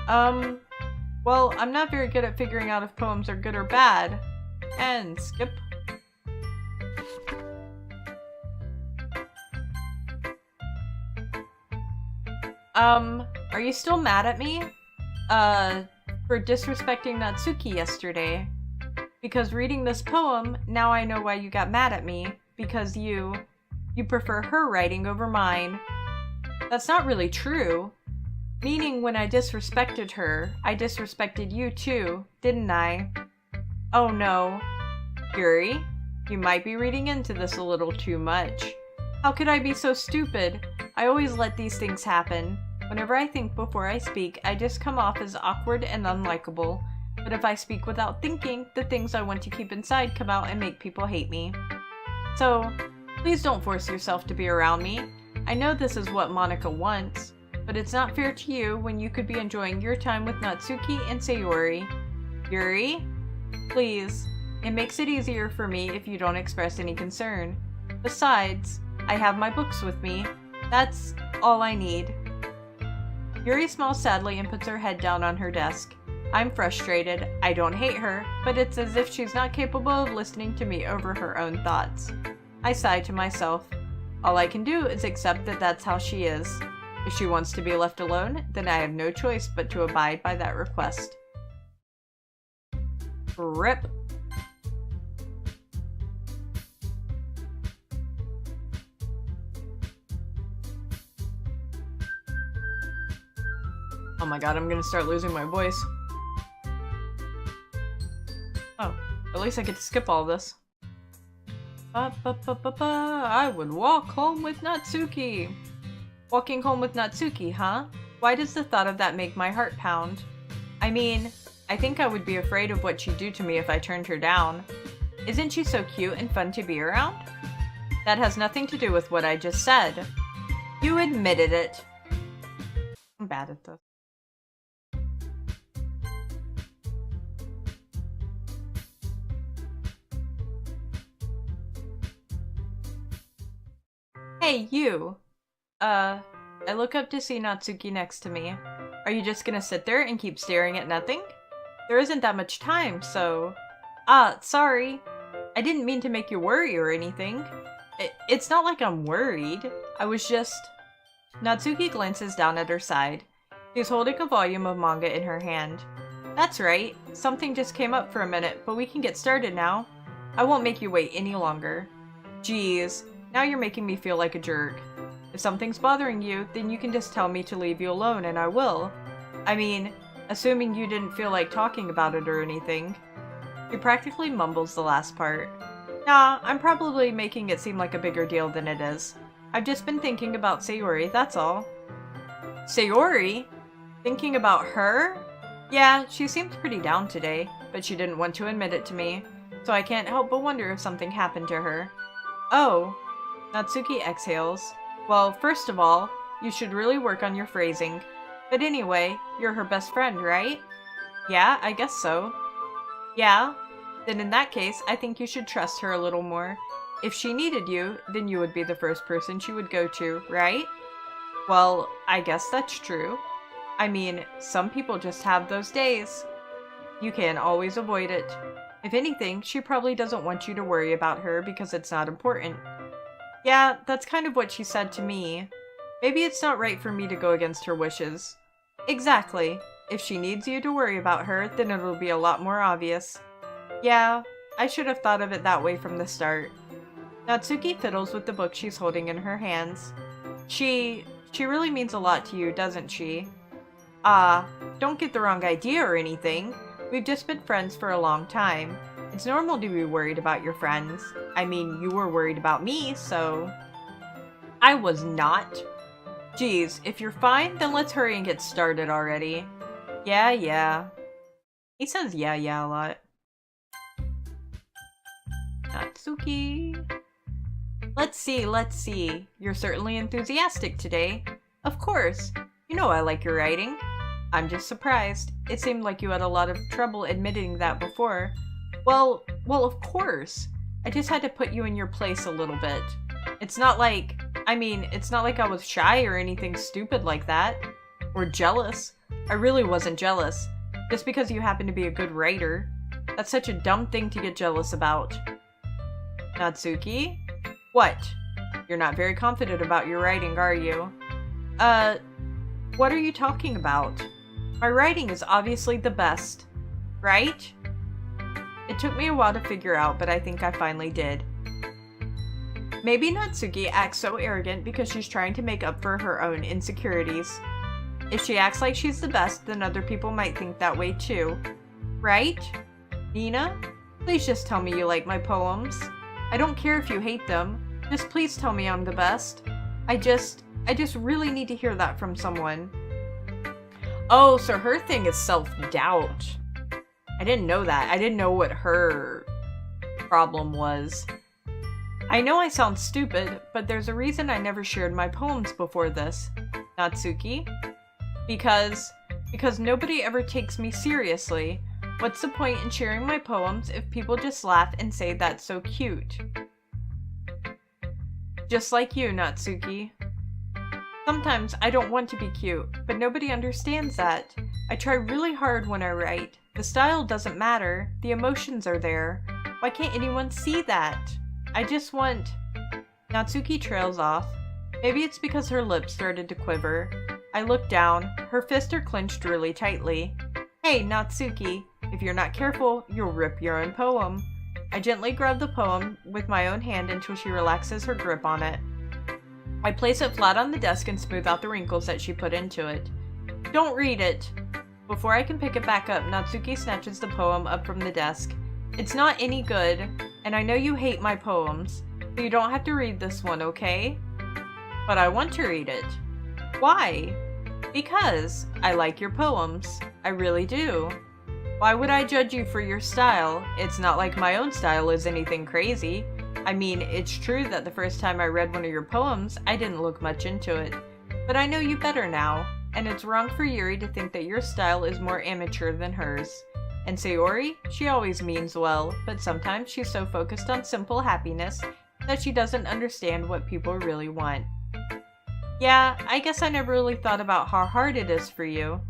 Well, I'm not very good at figuring out if poems are good or bad. And skip. Are you still mad at me? For disrespecting Natsuki yesterday. Because reading this poem, now I know why you got mad at me. Because you prefer her writing over mine. That's not really true. Meaning when I disrespected her, I disrespected you too, didn't I? Oh no. Yuri, you might be reading into this a little too much. How could I be so stupid? I always let these things happen. Whenever I think before I speak, I just come off as awkward and unlikable. But if I speak without thinking, the things I want to keep inside come out and make people hate me. So, please don't force yourself to be around me. I know this is what Monica wants, but it's not fair to you when you could be enjoying your time with Natsuki and Sayori. Yuri? Please. It makes it easier for me if you don't express any concern. Besides, I have my books with me. That's all I need. Yuri smiles sadly and puts her head down on her desk. I'm frustrated. I don't hate her, but it's as if she's not capable of listening to me over her own thoughts. I sigh to myself. All I can do is accept that that's how she is. If she wants to be left alone, then I have no choice but to abide by that request. RIP. Oh my god, I'm gonna start losing my voice. Oh, at least I get to skip all this. I would walk home with Natsuki. Walking home with Natsuki, huh? Why does the thought of that make my heart pound? I mean, I think I would be afraid of what she'd do to me if I turned her down. Isn't she so cute and fun to be around? That has nothing to do with what I just said. You admitted it. I'm bad at this. Hey, you! I look up to see Natsuki next to me. Are you just gonna sit there and keep staring at nothing? There isn't that much time, so... sorry. I didn't mean to make you worry or anything. It's not like I'm worried. I was just... Natsuki glances down at her side. She's holding a volume of manga in her hand. That's right. Something just came up for a minute, but we can get started now. I won't make you wait any longer. Jeez. Now you're making me feel like a jerk. If something's bothering you, then you can just tell me to leave you alone and I will. I mean, assuming you didn't feel like talking about it or anything. He practically mumbles the last part. Nah, I'm probably making it seem like a bigger deal than it is. I've just been thinking about Sayori, that's all. Sayori? Thinking about her? Yeah, she seemed pretty down today, but she didn't want to admit it to me, so I can't help but wonder if something happened to her. Oh. Natsuki exhales. Well, first of all, you should really work on your phrasing. But anyway, you're her best friend, right? Yeah, I guess so. Yeah? Then in that case, I think you should trust her a little more. If she needed you, then you would be the first person she would go to, right? Well, I guess that's true. I mean, some people just have those days. You can't always avoid it. If anything, she probably doesn't want you to worry about her because it's not important. Yeah, that's kind of what she said to me. Maybe it's not right for me to go against her wishes. Exactly. If she needs you to worry about her, then it'll be a lot more obvious. Yeah, I should have thought of it that way from the start. Natsuki fiddles with the book she's holding in her hands. She really means a lot to you, doesn't she? Don't get the wrong idea or anything. We've just been friends for a long time. It's normal to be worried about your friends. I mean, you were worried about me, so... I was not. Geez, if you're fine, then let's hurry and get started already. Yeah. He says yeah a lot. Natsuki. Let's see, let's see. You're certainly enthusiastic today. Of course. You know I like your writing. I'm just surprised. It seemed like you had a lot of trouble admitting that before. Well, of course. I just had to put you in your place a little bit. It's not like I was shy or anything stupid like that. Or jealous. I really wasn't jealous. Just because you happen to be a good writer. That's such a dumb thing to get jealous about. Natsuki? What? You're not very confident about your writing, are you? What are you talking about? My writing is obviously the best, right? It took me a while to figure out, but I think I finally did. Maybe Natsuki acts so arrogant because she's trying to make up for her own insecurities. If she acts like she's the best, then other people might think that way too. Right? Nina? Please just tell me you like my poems. I don't care if you hate them. Just please tell me I'm the best. I just really need to hear that from someone. Oh, so her thing is self-doubt. I didn't know that. I didn't know what her problem was. I know I sound stupid, but there's a reason I never shared my poems before this. Natsuki? Because nobody ever takes me seriously. What's the point in sharing my poems if people just laugh and say that's so cute? Just like you, Natsuki. Sometimes I don't want to be cute, but nobody understands that. I try really hard when I write. The style doesn't matter. The emotions are there. Why can't anyone see that? I just want... Natsuki trails off. Maybe it's because her lips started to quiver. I look down. Her fists are clenched really tightly. Hey, Natsuki. If you're not careful, you'll rip your own poem. I gently grab the poem with my own hand until she relaxes her grip on it. I place it flat on the desk and smooth out the wrinkles that she put into it. Don't read it! Before I can pick it back up, Natsuki snatches the poem up from the desk. It's not any good, and I know you hate my poems, so you don't have to read this one, okay? But I want to read it. Why? Because I like your poems. I really do. Why would I judge you for your style? It's not like my own style is anything crazy. I mean, it's true that the first time I read one of your poems, I didn't look much into it. But I know you better now, and it's wrong for Yuri to think that your style is more amateur than hers. And Sayori, she always means well, but sometimes she's so focused on simple happiness that she doesn't understand what people really want. Yeah, I guess I never really thought about how hard it is for you.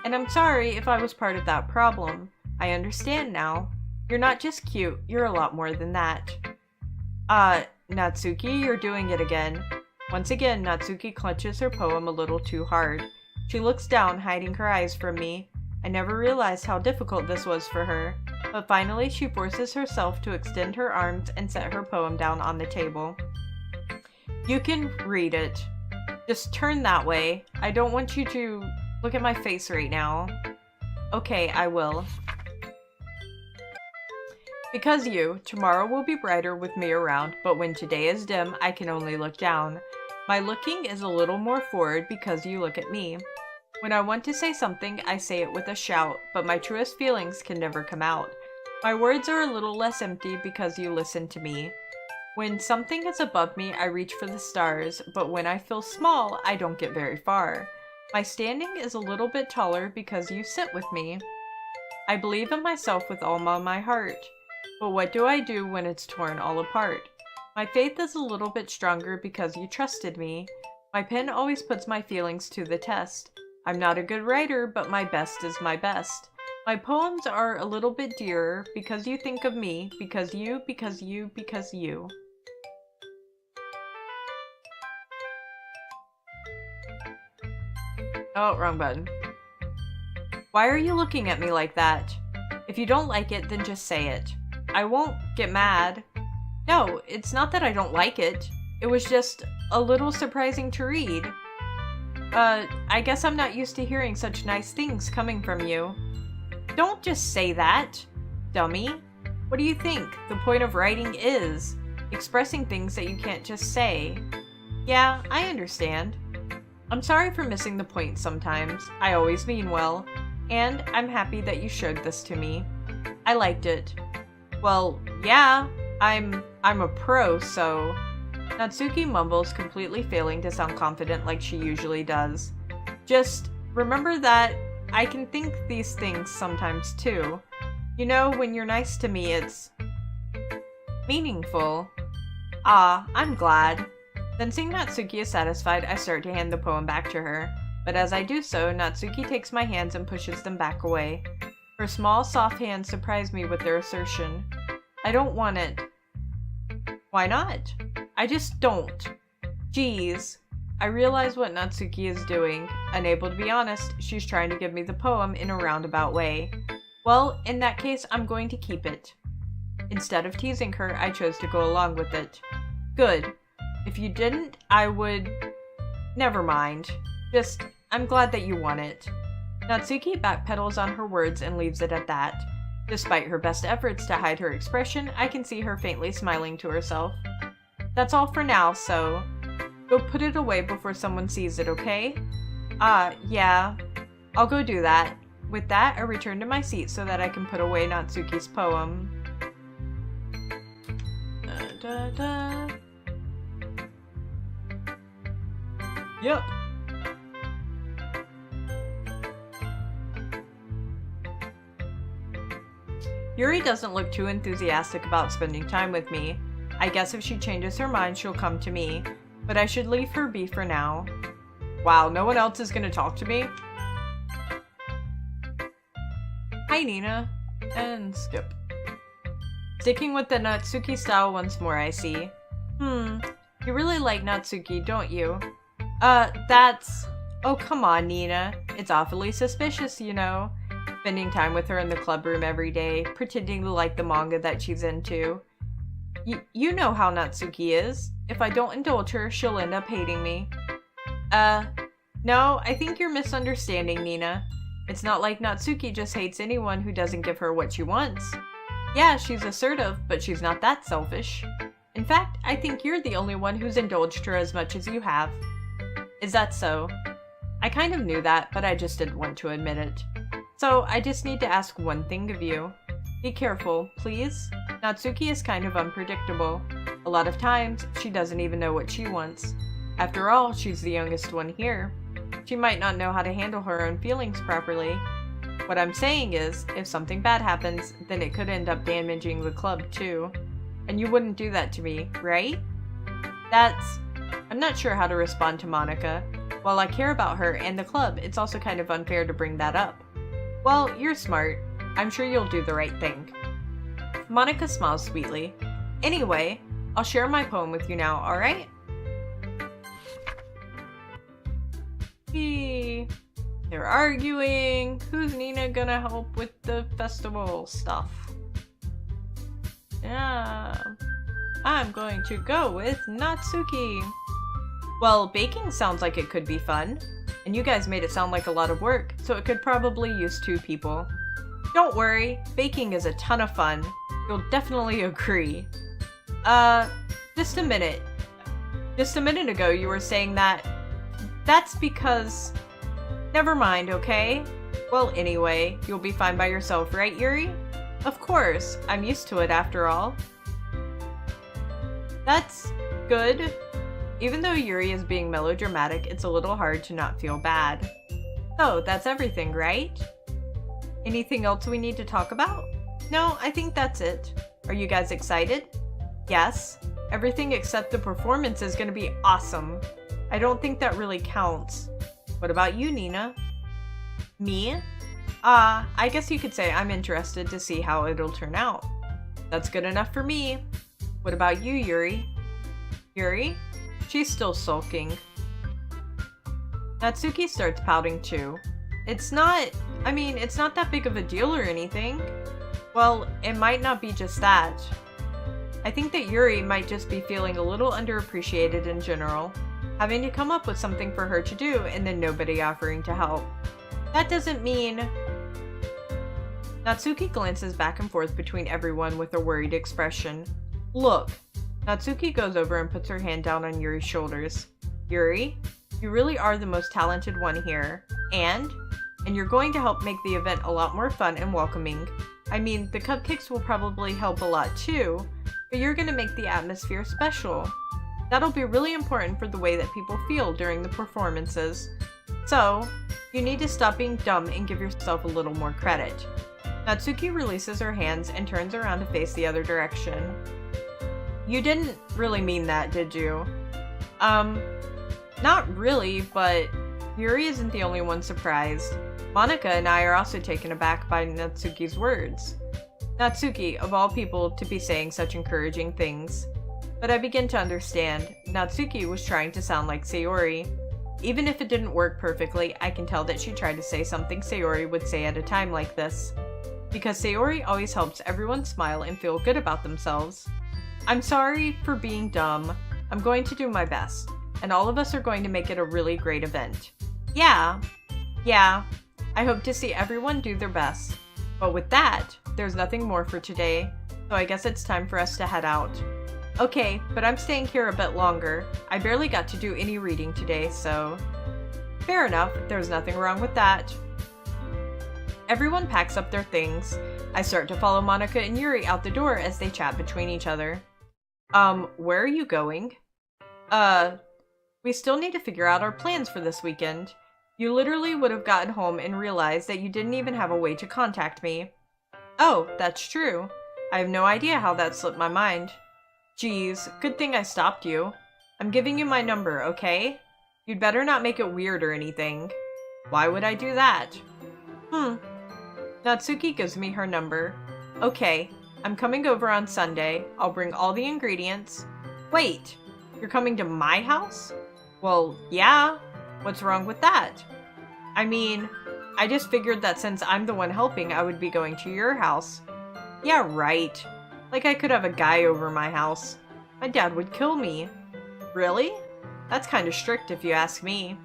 And I'm sorry if I was part of that problem. I understand now. You're not just cute, you're a lot more than that. Natsuki, you're doing it again. Once again, Natsuki clenches her poem a little too hard. She looks down, hiding her eyes from me. I never realized how difficult this was for her, but finally she forces herself to extend her arms and set her poem down on the table. You can read it. Just turn that way. I don't want you to look at my face right now. Okay, I will. Because tomorrow will be brighter with me around, but when today is dim, I can only look down. My looking is a little more forward because you look at me. When I want to say something, I say it with a shout, but my truest feelings can never come out. My words are a little less empty because you listen to me. When something is above me, I reach for the stars, but when I feel small, I don't get very far. My standing is a little bit taller because you sit with me. I believe in myself with all my heart. But what do I do when it's torn all apart? My faith is a little bit stronger because you trusted me. My pen always puts my feelings to the test. I'm not a good writer, but my best is my best. My poems are a little bit dearer because you think of me, because you. Oh, wrong button. Why are you looking at me like that? If you don't like it, then just say it. I won't get mad. No, it's not that I don't like it. It was just a little surprising to read. I guess I'm not used to hearing such nice things coming from you. Don't just say that, dummy. What do you think the point of writing is? Expressing things that you can't just say. Yeah, I understand. I'm sorry for missing the point sometimes. I always mean well. And I'm happy that you showed this to me. I liked it. Well, yeah, I'm a pro, so... Natsuki mumbles, completely failing to sound confident like she usually does. Just remember that I can think these things sometimes too. You know, when you're nice to me, it's meaningful. Ah, I'm glad. Then seeing Natsuki is satisfied, I start to hand the poem back to her. But as I do so, Natsuki takes my hands and pushes them back away. Her small, soft hands surprise me with their assertion. I don't want it. Why not? I just don't. Geez. I realize what Natsuki is doing. Unable to be honest, she's trying to give me the poem in a roundabout way. Well, in that case, I'm going to keep it. Instead of teasing her, I chose to go along with it. Good. If you didn't, I would... Never mind. Just, I'm glad that you want it. Natsuki backpedals on her words and leaves it at that. Despite her best efforts to hide her expression, I can see her faintly smiling to herself. That's all for now, so... Go put it away before someone sees it, okay? Yeah. I'll go do that. With that, I return to my seat so that I can put away Natsuki's poem. Yep. Yuri doesn't look too enthusiastic about spending time with me. I guess if she changes her mind, she'll come to me. But I should leave her be for now. Wow, no one else is gonna talk to me? Hi, Nina. And skip. Sticking with the Natsuki style once more, I see. You really like Natsuki, don't you? That's... Oh, come on, Nina. It's awfully suspicious, you know. Spending time with her in the club room every day, pretending to like the manga that she's into. You know how Natsuki is. If I don't indulge her, she'll end up hating me. No, I think you're misunderstanding, Nina. It's not like Natsuki just hates anyone who doesn't give her what she wants. Yeah, she's assertive, but she's not that selfish. In fact, I think you're the only one who's indulged her as much as you have. Is that so? I kind of knew that, but I just didn't want to admit it. So, I just need to ask one thing of you. Be careful, please. Natsuki is kind of unpredictable. A lot of times, she doesn't even know what she wants. After all, she's the youngest one here. She might not know how to handle her own feelings properly. What I'm saying is, if something bad happens, then it could end up damaging the club too. And you wouldn't do that to me, right? I'm not sure how to respond to Monika. While I care about her and the club, it's also kind of unfair to bring that up. Well, you're smart. I'm sure you'll do the right thing. Monika smiles sweetly. Anyway, I'll share my poem with you now, alright? They're arguing. Who's Nina gonna help with the festival stuff? Yeah. I'm going to go with Natsuki. Well, baking sounds like it could be fun. And you guys made it sound like a lot of work, so it could probably use 2 people. Don't worry, baking is a ton of fun. You'll definitely agree. Just a minute. Just a minute ago you were saying that... That's because... Never mind, okay? Well, anyway, you'll be fine by yourself, right, Yuri? Of course, I'm used to it after all. That's... good. Even though Yuri is being melodramatic, it's a little hard to not feel bad. So, that's everything, right? Anything else we need to talk about? No, I think that's it. Are you guys excited? Yes. Everything except the performance is gonna be awesome. I don't think that really counts. What about you, Nina? Me? I guess you could say I'm interested to see how it'll turn out. That's good enough for me. What about you, Yuri? Yuri? She's still sulking. Natsuki starts pouting too. It's not that big of a deal or anything. Well, it might not be just that. I think that Yuri might just be feeling a little underappreciated in general, having to come up with something for her to do and then nobody offering to help. That doesn't mean... Natsuki glances back and forth between everyone with a worried expression. Look. Natsuki goes over and puts her hand down on Yuri's shoulders. Yuri, you really are the most talented one here. And you're going to help make the event a lot more fun and welcoming. I mean, the cupcakes will probably help a lot too, but you're gonna make the atmosphere special. That'll be really important for the way that people feel during the performances. So, you need to stop being dumb and give yourself a little more credit. Natsuki releases her hands and turns around to face the other direction. You didn't really mean that, did you? Not really, but Yuri isn't the only one surprised. Monika and I are also taken aback by Natsuki's words. Natsuki, of all people, to be saying such encouraging things. But I begin to understand. Natsuki was trying to sound like Sayori. Even if it didn't work perfectly, I can tell that she tried to say something Sayori would say at a time like this. Because Sayori always helps everyone smile and feel good about themselves. I'm sorry for being dumb. I'm going to do my best. And all of us are going to make it a really great event. Yeah. I hope to see everyone do their best. But with that, there's nothing more for today, so I guess it's time for us to head out. Okay, but I'm staying here a bit longer. I barely got to do any reading today, so... Fair enough, there's nothing wrong with that. Everyone packs up their things. I start to follow Monika and Yuri out the door as they chat between each other. Where are you going? We still need to figure out our plans for this weekend. You literally would have gotten home and realized that you didn't even have a way to contact me. Oh, that's true. I have no idea how that slipped my mind. Geez, good thing I stopped you. I'm giving you my number, okay? You'd better not make it weird or anything. Why would I do that? Natsuki gives me her number. Okay, I'm coming over on Sunday. I'll bring all the ingredients. Wait, you're coming to my house? Well, yeah. What's wrong with that? I mean, I just figured that since I'm the one helping, I would be going to your house. Yeah, right. Like I could have a guy over my house. My dad would kill me. Really? That's kind of strict if you ask me.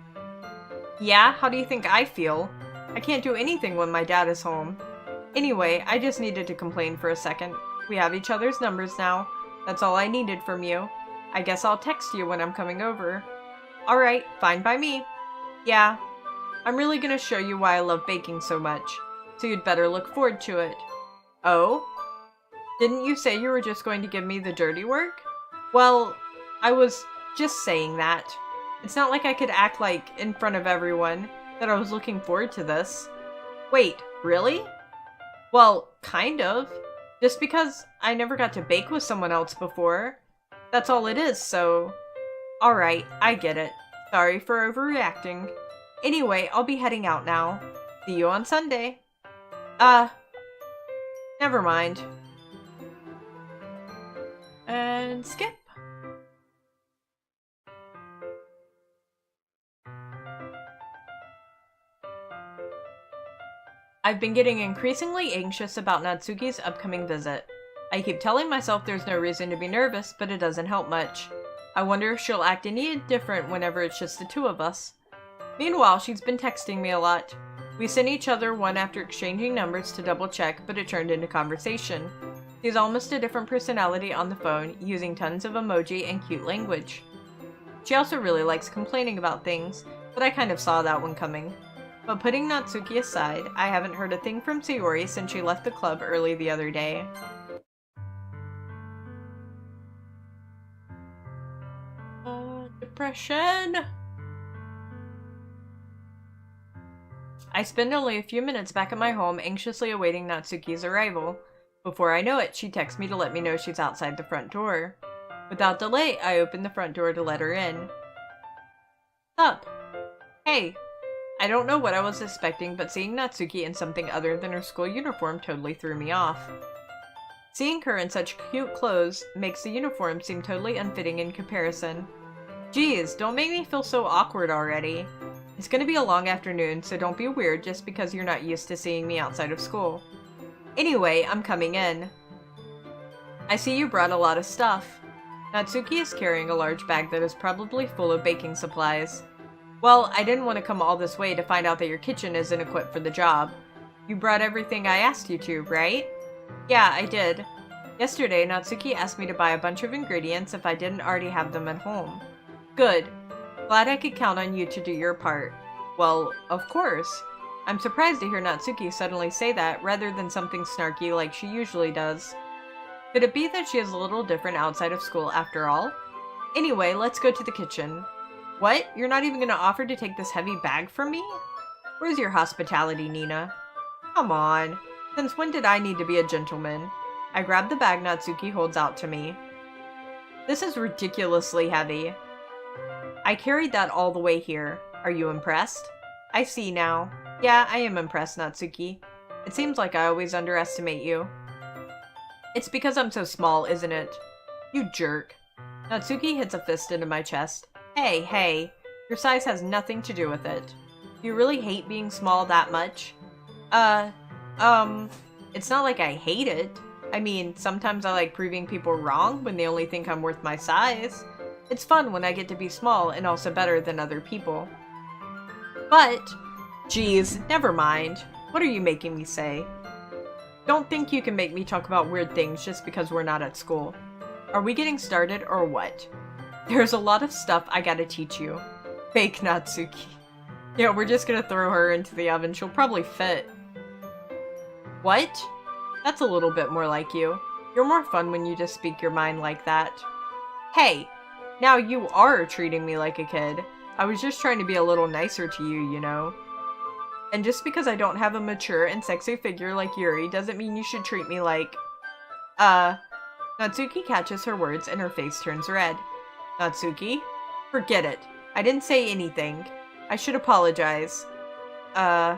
Yeah, how do you think I feel? I can't do anything when my dad is home. Anyway, I just needed to complain for a second. We have each other's numbers now. That's all I needed from you. I guess I'll text you when I'm coming over. Alright, fine by me. Yeah, I'm really gonna show you why I love baking so much, so you'd better look forward to it. Oh? Didn't you say you were just going to give me the dirty work? Well, I was just saying that. It's not like I could act like, in front of everyone, that I was looking forward to this. Wait, really? Well, kind of. Just because I never got to bake with someone else before. That's all it is, so... Alright, I get it. Sorry for overreacting. Anyway, I'll be heading out now. See you on Sunday. Never mind. And skip. I've been getting increasingly anxious about Natsuki's upcoming visit. I keep telling myself there's no reason to be nervous, but it doesn't help much. I wonder if she'll act any different whenever it's just the two of us. Meanwhile, she's been texting me a lot. We sent each other one after exchanging numbers to double check, but it turned into conversation. She's almost a different personality on the phone, using tons of emoji and cute language. She also really likes complaining about things, but I kind of saw that one coming. But putting Natsuki aside, I haven't heard a thing from Sayori since she left the club early the other day. Depression. I spend only a few minutes back at my home anxiously awaiting Natsuki's arrival. Before I know it, she texts me to let me know she's outside the front door. Without delay, I open the front door to let her in. Sup? Hey. I don't know what I was expecting, but seeing Natsuki in something other than her school uniform totally threw me off. Seeing her in such cute clothes makes the uniform seem totally unfitting in comparison. Geez, don't make me feel so awkward already. It's gonna be a long afternoon, so don't be weird just because you're not used to seeing me outside of school. Anyway, I'm coming in. I see you brought a lot of stuff. Natsuki is carrying a large bag that is probably full of baking supplies. Well, I didn't want to come all this way to find out that your kitchen isn't equipped for the job. You brought everything I asked you to, right? Yeah, I did. Yesterday, Natsuki asked me to buy a bunch of ingredients if I didn't already have them at home. Good. Glad I could count on you to do your part. Well, of course. I'm surprised to hear Natsuki suddenly say that rather than something snarky like she usually does. Could it be that she is a little different outside of school after all? Anyway, let's go to the kitchen. What? You're not even gonna offer to take this heavy bag from me? Where's your hospitality, Nina? Come on. Since when did I need to be a gentleman? I grab the bag Natsuki holds out to me. This is ridiculously heavy. I carried that all the way here. Are you impressed? I see now. Yeah, I am impressed, Natsuki. It seems like I always underestimate you. It's because I'm so small, isn't it? You jerk. Natsuki hits a fist into my chest. Hey, your size has nothing to do with it. Do you really hate being small that much? It's not like I hate it. I mean, sometimes I like proving people wrong when they only think I'm worth my size. It's fun when I get to be small and also better than other people. But, geez, never mind. What are you making me say? Don't think you can make me talk about weird things just because we're not at school. Are we getting started or what? There's a lot of stuff I gotta teach you. Fake Natsuki. Yeah, we're just gonna throw her into the oven. She'll probably fit. What? That's a little bit more like you. You're more fun when you just speak your mind like that. Hey, now you are treating me like a kid. I was just trying to be a little nicer to you, you know. And just because I don't have a mature and sexy figure like Yuri doesn't mean you should treat me like... Natsuki catches her words and her face turns red. Natsuki? Forget it. I didn't say anything. I should apologize. I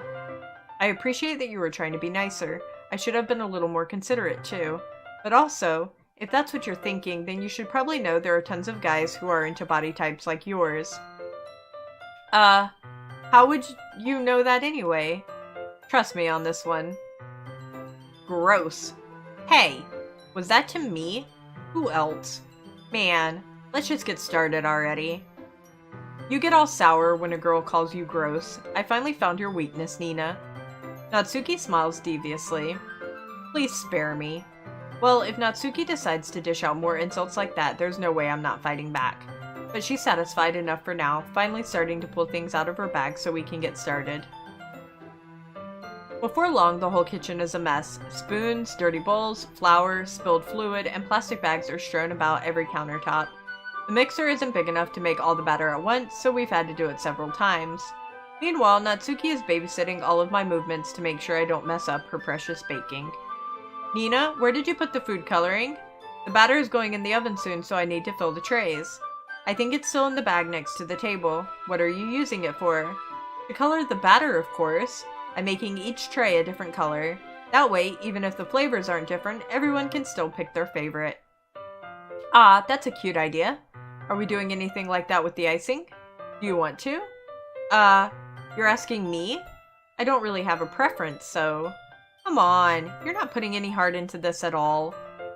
appreciate that you were trying to be nicer. I should have been a little more considerate too. But also, if that's what you're thinking, then you should probably know there are tons of guys who are into body types like yours. How would you know that anyway? Trust me on this one. Gross. Hey, was that to me? Who else? Man, let's just get started already. You get all sour when a girl calls you gross. I finally found your weakness, Nina. Natsuki smiles deviously. Please spare me. Well, if Natsuki decides to dish out more insults like that, there's no way I'm not fighting back. But she's satisfied enough for now, finally starting to pull things out of her bag so we can get started. Before long, the whole kitchen is a mess. Spoons, dirty bowls, flour, spilled fluid, and plastic bags are strewn about every countertop. The mixer isn't big enough to make all the batter at once, so we've had to do it several times. Meanwhile, Natsuki is babysitting all of my movements to make sure I don't mess up her precious baking. Nina, where did you put the food coloring? The batter is going in the oven soon, so I need to fill the trays. I think it's still in the bag next to the table. What are you using it for? To color the batter, of course. I'm making each tray a different color. That way, even if the flavors aren't different, everyone can still pick their favorite. Ah, that's a cute idea. Are we doing anything like that with the icing? Do you want to? You're asking me? I don't really have a preference, so... Come on, you're not putting any heart into this at all.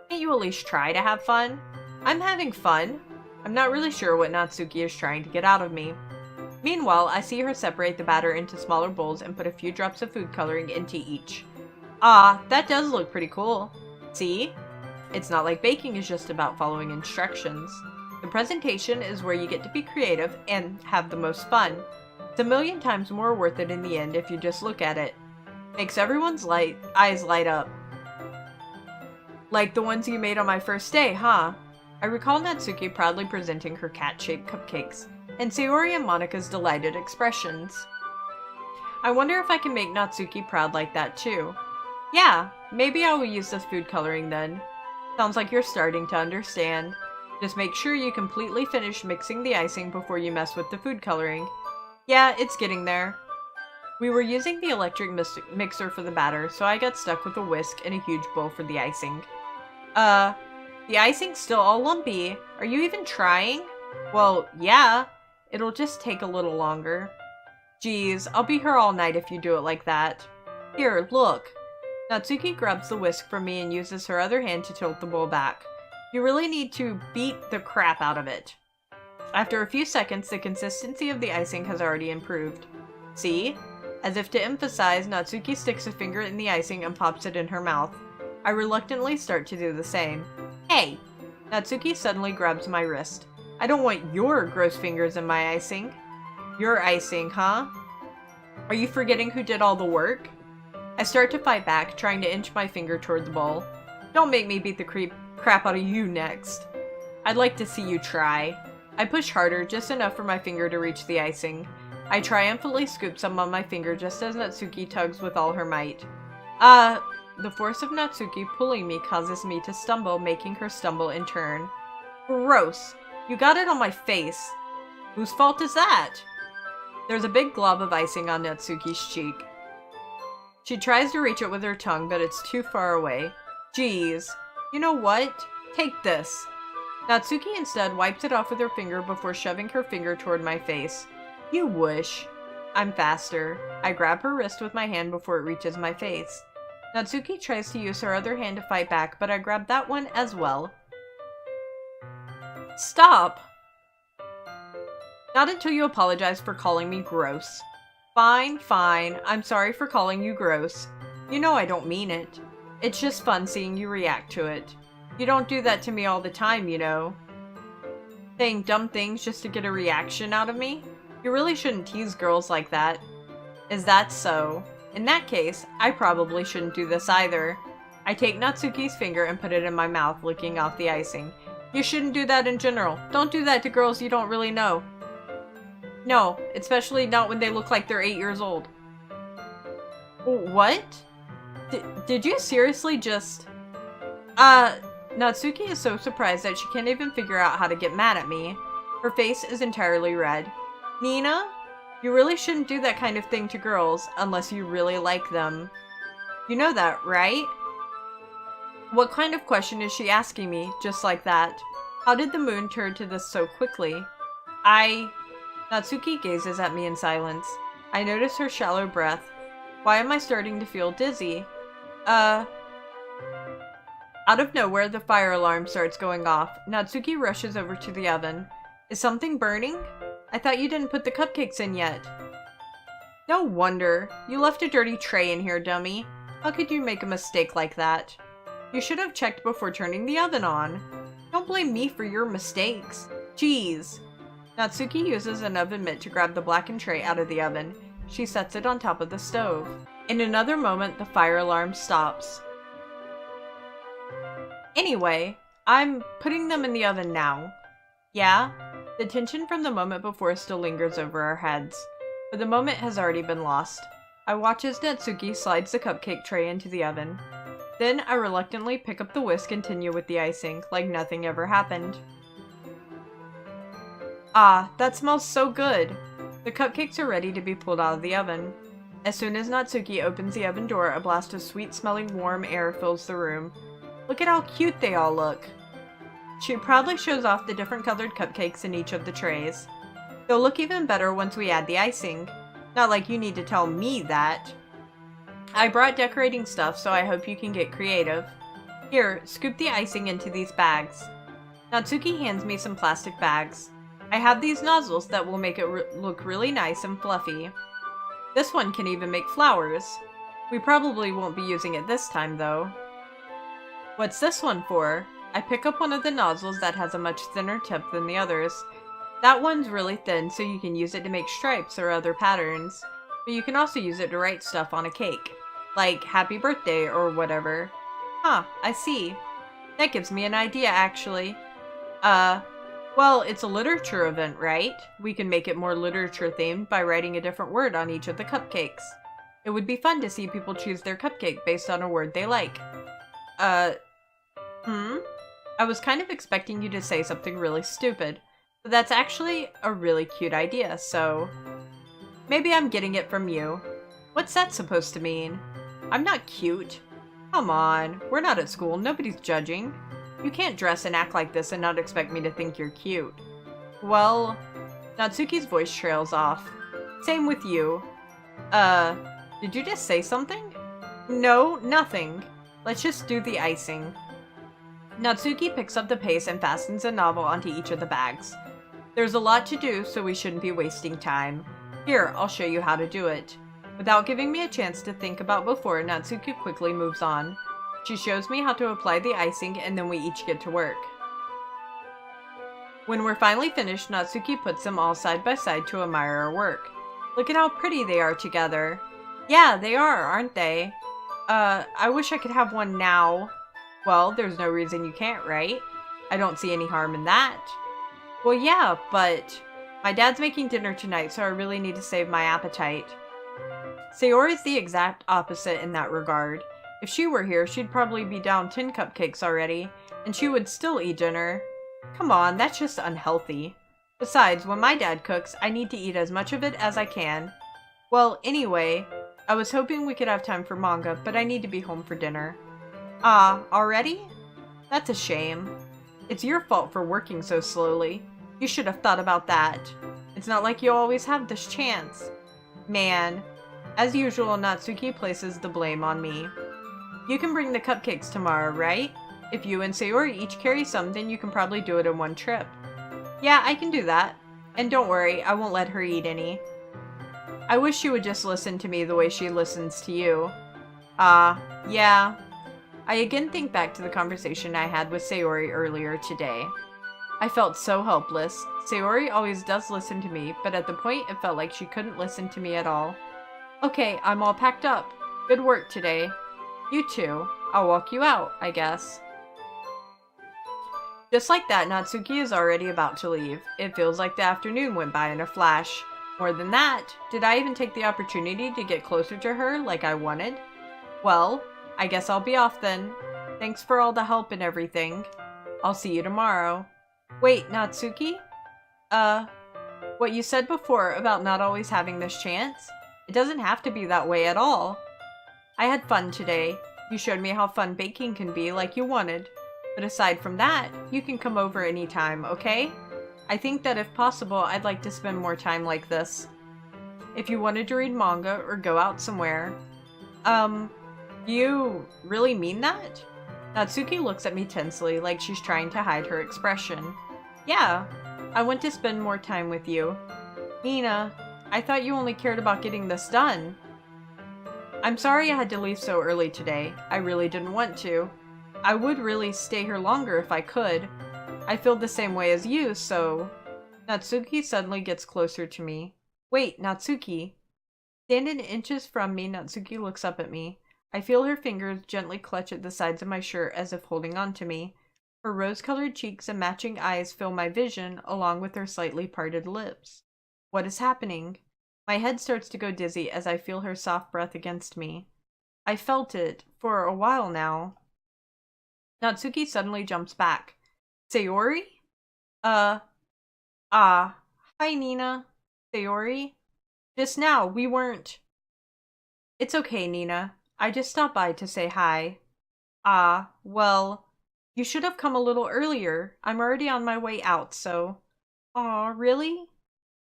Can't you at least try to have fun? I'm having fun. I'm not really sure what Natsuki is trying to get out of me. Meanwhile, I see her separate the batter into smaller bowls and put a few drops of food coloring into each. Ah, that does look pretty cool. See? It's not like baking is just about following instructions. The presentation is where you get to be creative and have the most fun. It's a million times more worth it in the end if you just look at it. Makes everyone's eyes light up. Like the ones you made on my first day, huh? I recall Natsuki proudly presenting her cat-shaped cupcakes, and Sayori and Monika's delighted expressions. I wonder if I can make Natsuki proud like that too. Yeah, maybe I will use this food coloring then. Sounds like you're starting to understand. Just make sure you completely finish mixing the icing before you mess with the food coloring. Yeah, it's getting there. We were using the electric mixer for the batter, so I got stuck with a whisk and a huge bowl for the icing. The icing's still all lumpy. Are you even trying? Well, yeah. It'll just take a little longer. Geez, I'll be here all night if you do it like that. Here, look. Natsuki grabs the whisk from me and uses her other hand to tilt the bowl back. You really need to beat the crap out of it. After a few seconds, the consistency of the icing has already improved. See? As if to emphasize, Natsuki sticks a finger in the icing and pops it in her mouth. I reluctantly start to do the same. Hey! Natsuki suddenly grabs my wrist. I don't want your gross fingers in my icing. Your icing, huh? Are you forgetting who did all the work? I start to fight back, trying to inch my finger toward the bowl. Don't make me beat the crap out of you next. I'd like to see you try. I push harder, just enough for my finger to reach the icing. I triumphantly scoop some on my finger just as Natsuki tugs with all her might. The force of Natsuki pulling me causes me to stumble, making her stumble in turn. Gross! You got it on my face. Whose fault is that? There's a big glob of icing on Natsuki's cheek. She tries to reach it with her tongue, but it's too far away. Geez. You know what? Take this. Natsuki instead wipes it off with her finger before shoving her finger toward my face. You wish. I'm faster. I grab her wrist with my hand before it reaches my face. Natsuki tries to use her other hand to fight back, but I grab that one as well. Stop! Not until you apologize for calling me gross. Fine, fine. I'm sorry for calling you gross. You know I don't mean it. It's just fun seeing you react to it. You don't do that to me all the time, you know. Saying dumb things just to get a reaction out of me? You really shouldn't tease girls like that. Is that so? In that case, I probably shouldn't do this either. I take Natsuki's finger and put it in my mouth, licking off the icing. You shouldn't do that in general. Don't do that to girls you don't really know. No, especially not when they look like they're 8 years old. What? Did you seriously just... Natsuki is so surprised that she can't even figure out how to get mad at me. Her face is entirely red. Nina? You really shouldn't do that kind of thing to girls, unless you really like them. You know that, right? What kind of question is she asking me, just like that? How did the moon turn to this so quickly? Natsuki gazes at me in silence. I notice her shallow breath. Why am I starting to feel dizzy? Out of nowhere, the fire alarm starts going off. Natsuki rushes over to the oven. Is something burning? I thought you didn't put the cupcakes in yet. No wonder. You left a dirty tray in here, dummy. How could you make a mistake like that? You should have checked before turning the oven on. Don't blame me for your mistakes. Jeez. Natsuki uses an oven mitt to grab the blackened tray out of the oven. She sets it on top of the stove. In another moment, the fire alarm stops. Anyway, I'm putting them in the oven now. Yeah? The tension from the moment before still lingers over our heads, but the moment has already been lost. I watch as Natsuki slides the cupcake tray into the oven. Then I reluctantly pick up the whisk and continue with the icing, like nothing ever happened. Ah, that smells so good! The cupcakes are ready to be pulled out of the oven. As soon as Natsuki opens the oven door, a blast of sweet-smelling warm air fills the room. Look at how cute they all look! She proudly shows off the different colored cupcakes in each of the trays. They'll look even better once we add the icing. Not like you need to tell me that. I brought decorating stuff, so I hope you can get creative. Here, scoop the icing into these bags. Natsuki hands me some plastic bags. I have these nozzles that will make it look really nice and fluffy. This one can even make flowers. We probably won't be using it this time, though. What's this one for? I pick up one of the nozzles that has a much thinner tip than the others. That one's really thin, so you can use it to make stripes or other patterns. But you can also use it to write stuff on a cake. Like, happy birthday or whatever. Huh, I see. That gives me an idea, actually. Well, it's a literature event, right? We can make it more literature-themed by writing a different word on each of the cupcakes. It would be fun to see people choose their cupcake based on a word they like. I was kind of expecting you to say something really stupid, but that's actually a really cute idea, so... Maybe I'm getting it from you. What's that supposed to mean? I'm not cute. Come on, we're not at school, nobody's judging. You can't dress and act like this and not expect me to think you're cute. Well... Natsuki's voice trails off. Same with you. Did you just say something? No, nothing. Let's just do the icing. Natsuki picks up the paste and fastens a novel onto each of the bags. There's a lot to do, so we shouldn't be wasting time. Here, I'll show you how to do it. Without giving me a chance to think about before, Natsuki quickly moves on. She shows me how to apply the icing, and then we each get to work. When we're finally finished, Natsuki puts them all side by side to admire our work. Look at how pretty they are together. Yeah, they are, aren't they? I wish I could have one now. Well, there's no reason you can't, right? I don't see any harm in that. Well, yeah, but my dad's making dinner tonight, so I really need to save my appetite. Sayori's the exact opposite in that regard. If she were here, she'd probably be down 10 cupcakes already, and she would still eat dinner. Come on, that's just unhealthy. Besides, when my dad cooks, I need to eat as much of it as I can. Well, anyway, I was hoping we could have time for manga, but I need to be home for dinner. Ah, already? That's a shame. It's your fault for working so slowly. You should have thought about that. It's not like you always have this chance. Man. As usual, Natsuki places the blame on me. You can bring the cupcakes tomorrow, right? If you and Sayori each carry some, then you can probably do it in one trip. Yeah, I can do that. And don't worry, I won't let her eat any. I wish she would just listen to me the way she listens to you. Yeah. I again think back to the conversation I had with Sayori earlier today. I felt so helpless. Sayori always does listen to me, but at the point it felt like she couldn't listen to me at all. Okay, I'm all packed up. Good work today. You too. I'll walk you out, I guess. Just like that, Natsuki is already about to leave. It feels like the afternoon went by in a flash. More than that, did I even take the opportunity to get closer to her like I wanted? Well, I guess I'll be off then. Thanks for all the help and everything. I'll see you tomorrow. Wait, Natsuki? What you said before about not always having this chance? It doesn't have to be that way at all. I had fun today. You showed me how fun baking can be like you wanted. But aside from that, you can come over anytime, okay? I think that if possible, I'd like to spend more time like this. If you wanted to read manga or go out somewhere. You really mean that? Natsuki looks at me tensely, like she's trying to hide her expression. Yeah, I want to spend more time with you. Nina, I thought you only cared about getting this done. I'm sorry I had to leave so early today. I really didn't want to. I would really stay here longer if I could. I feel the same way as you, so... Natsuki suddenly gets closer to me. Wait, Natsuki. Standing inches from me, Natsuki looks up at me. I feel her fingers gently clutch at the sides of my shirt as if holding on to me. Her rose-colored cheeks and matching eyes fill my vision, along with her slightly parted lips. What is happening? My head starts to go dizzy as I feel her soft breath against me. I felt it for a while now. Natsuki suddenly jumps back. Sayori? Hi Nina. Sayori? Just now, we weren't... It's okay, Nina. I just stopped by to say hi. Well, you should have come a little earlier. I'm already on my way out, so... Aw, really?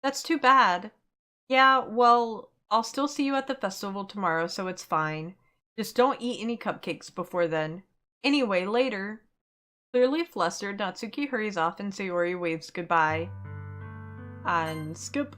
That's too bad. Yeah, well, I'll still see you at the festival tomorrow, so it's fine. Just don't eat any cupcakes before then. Anyway, later. Clearly flustered, Natsuki hurries off and Sayori waves goodbye. And skip.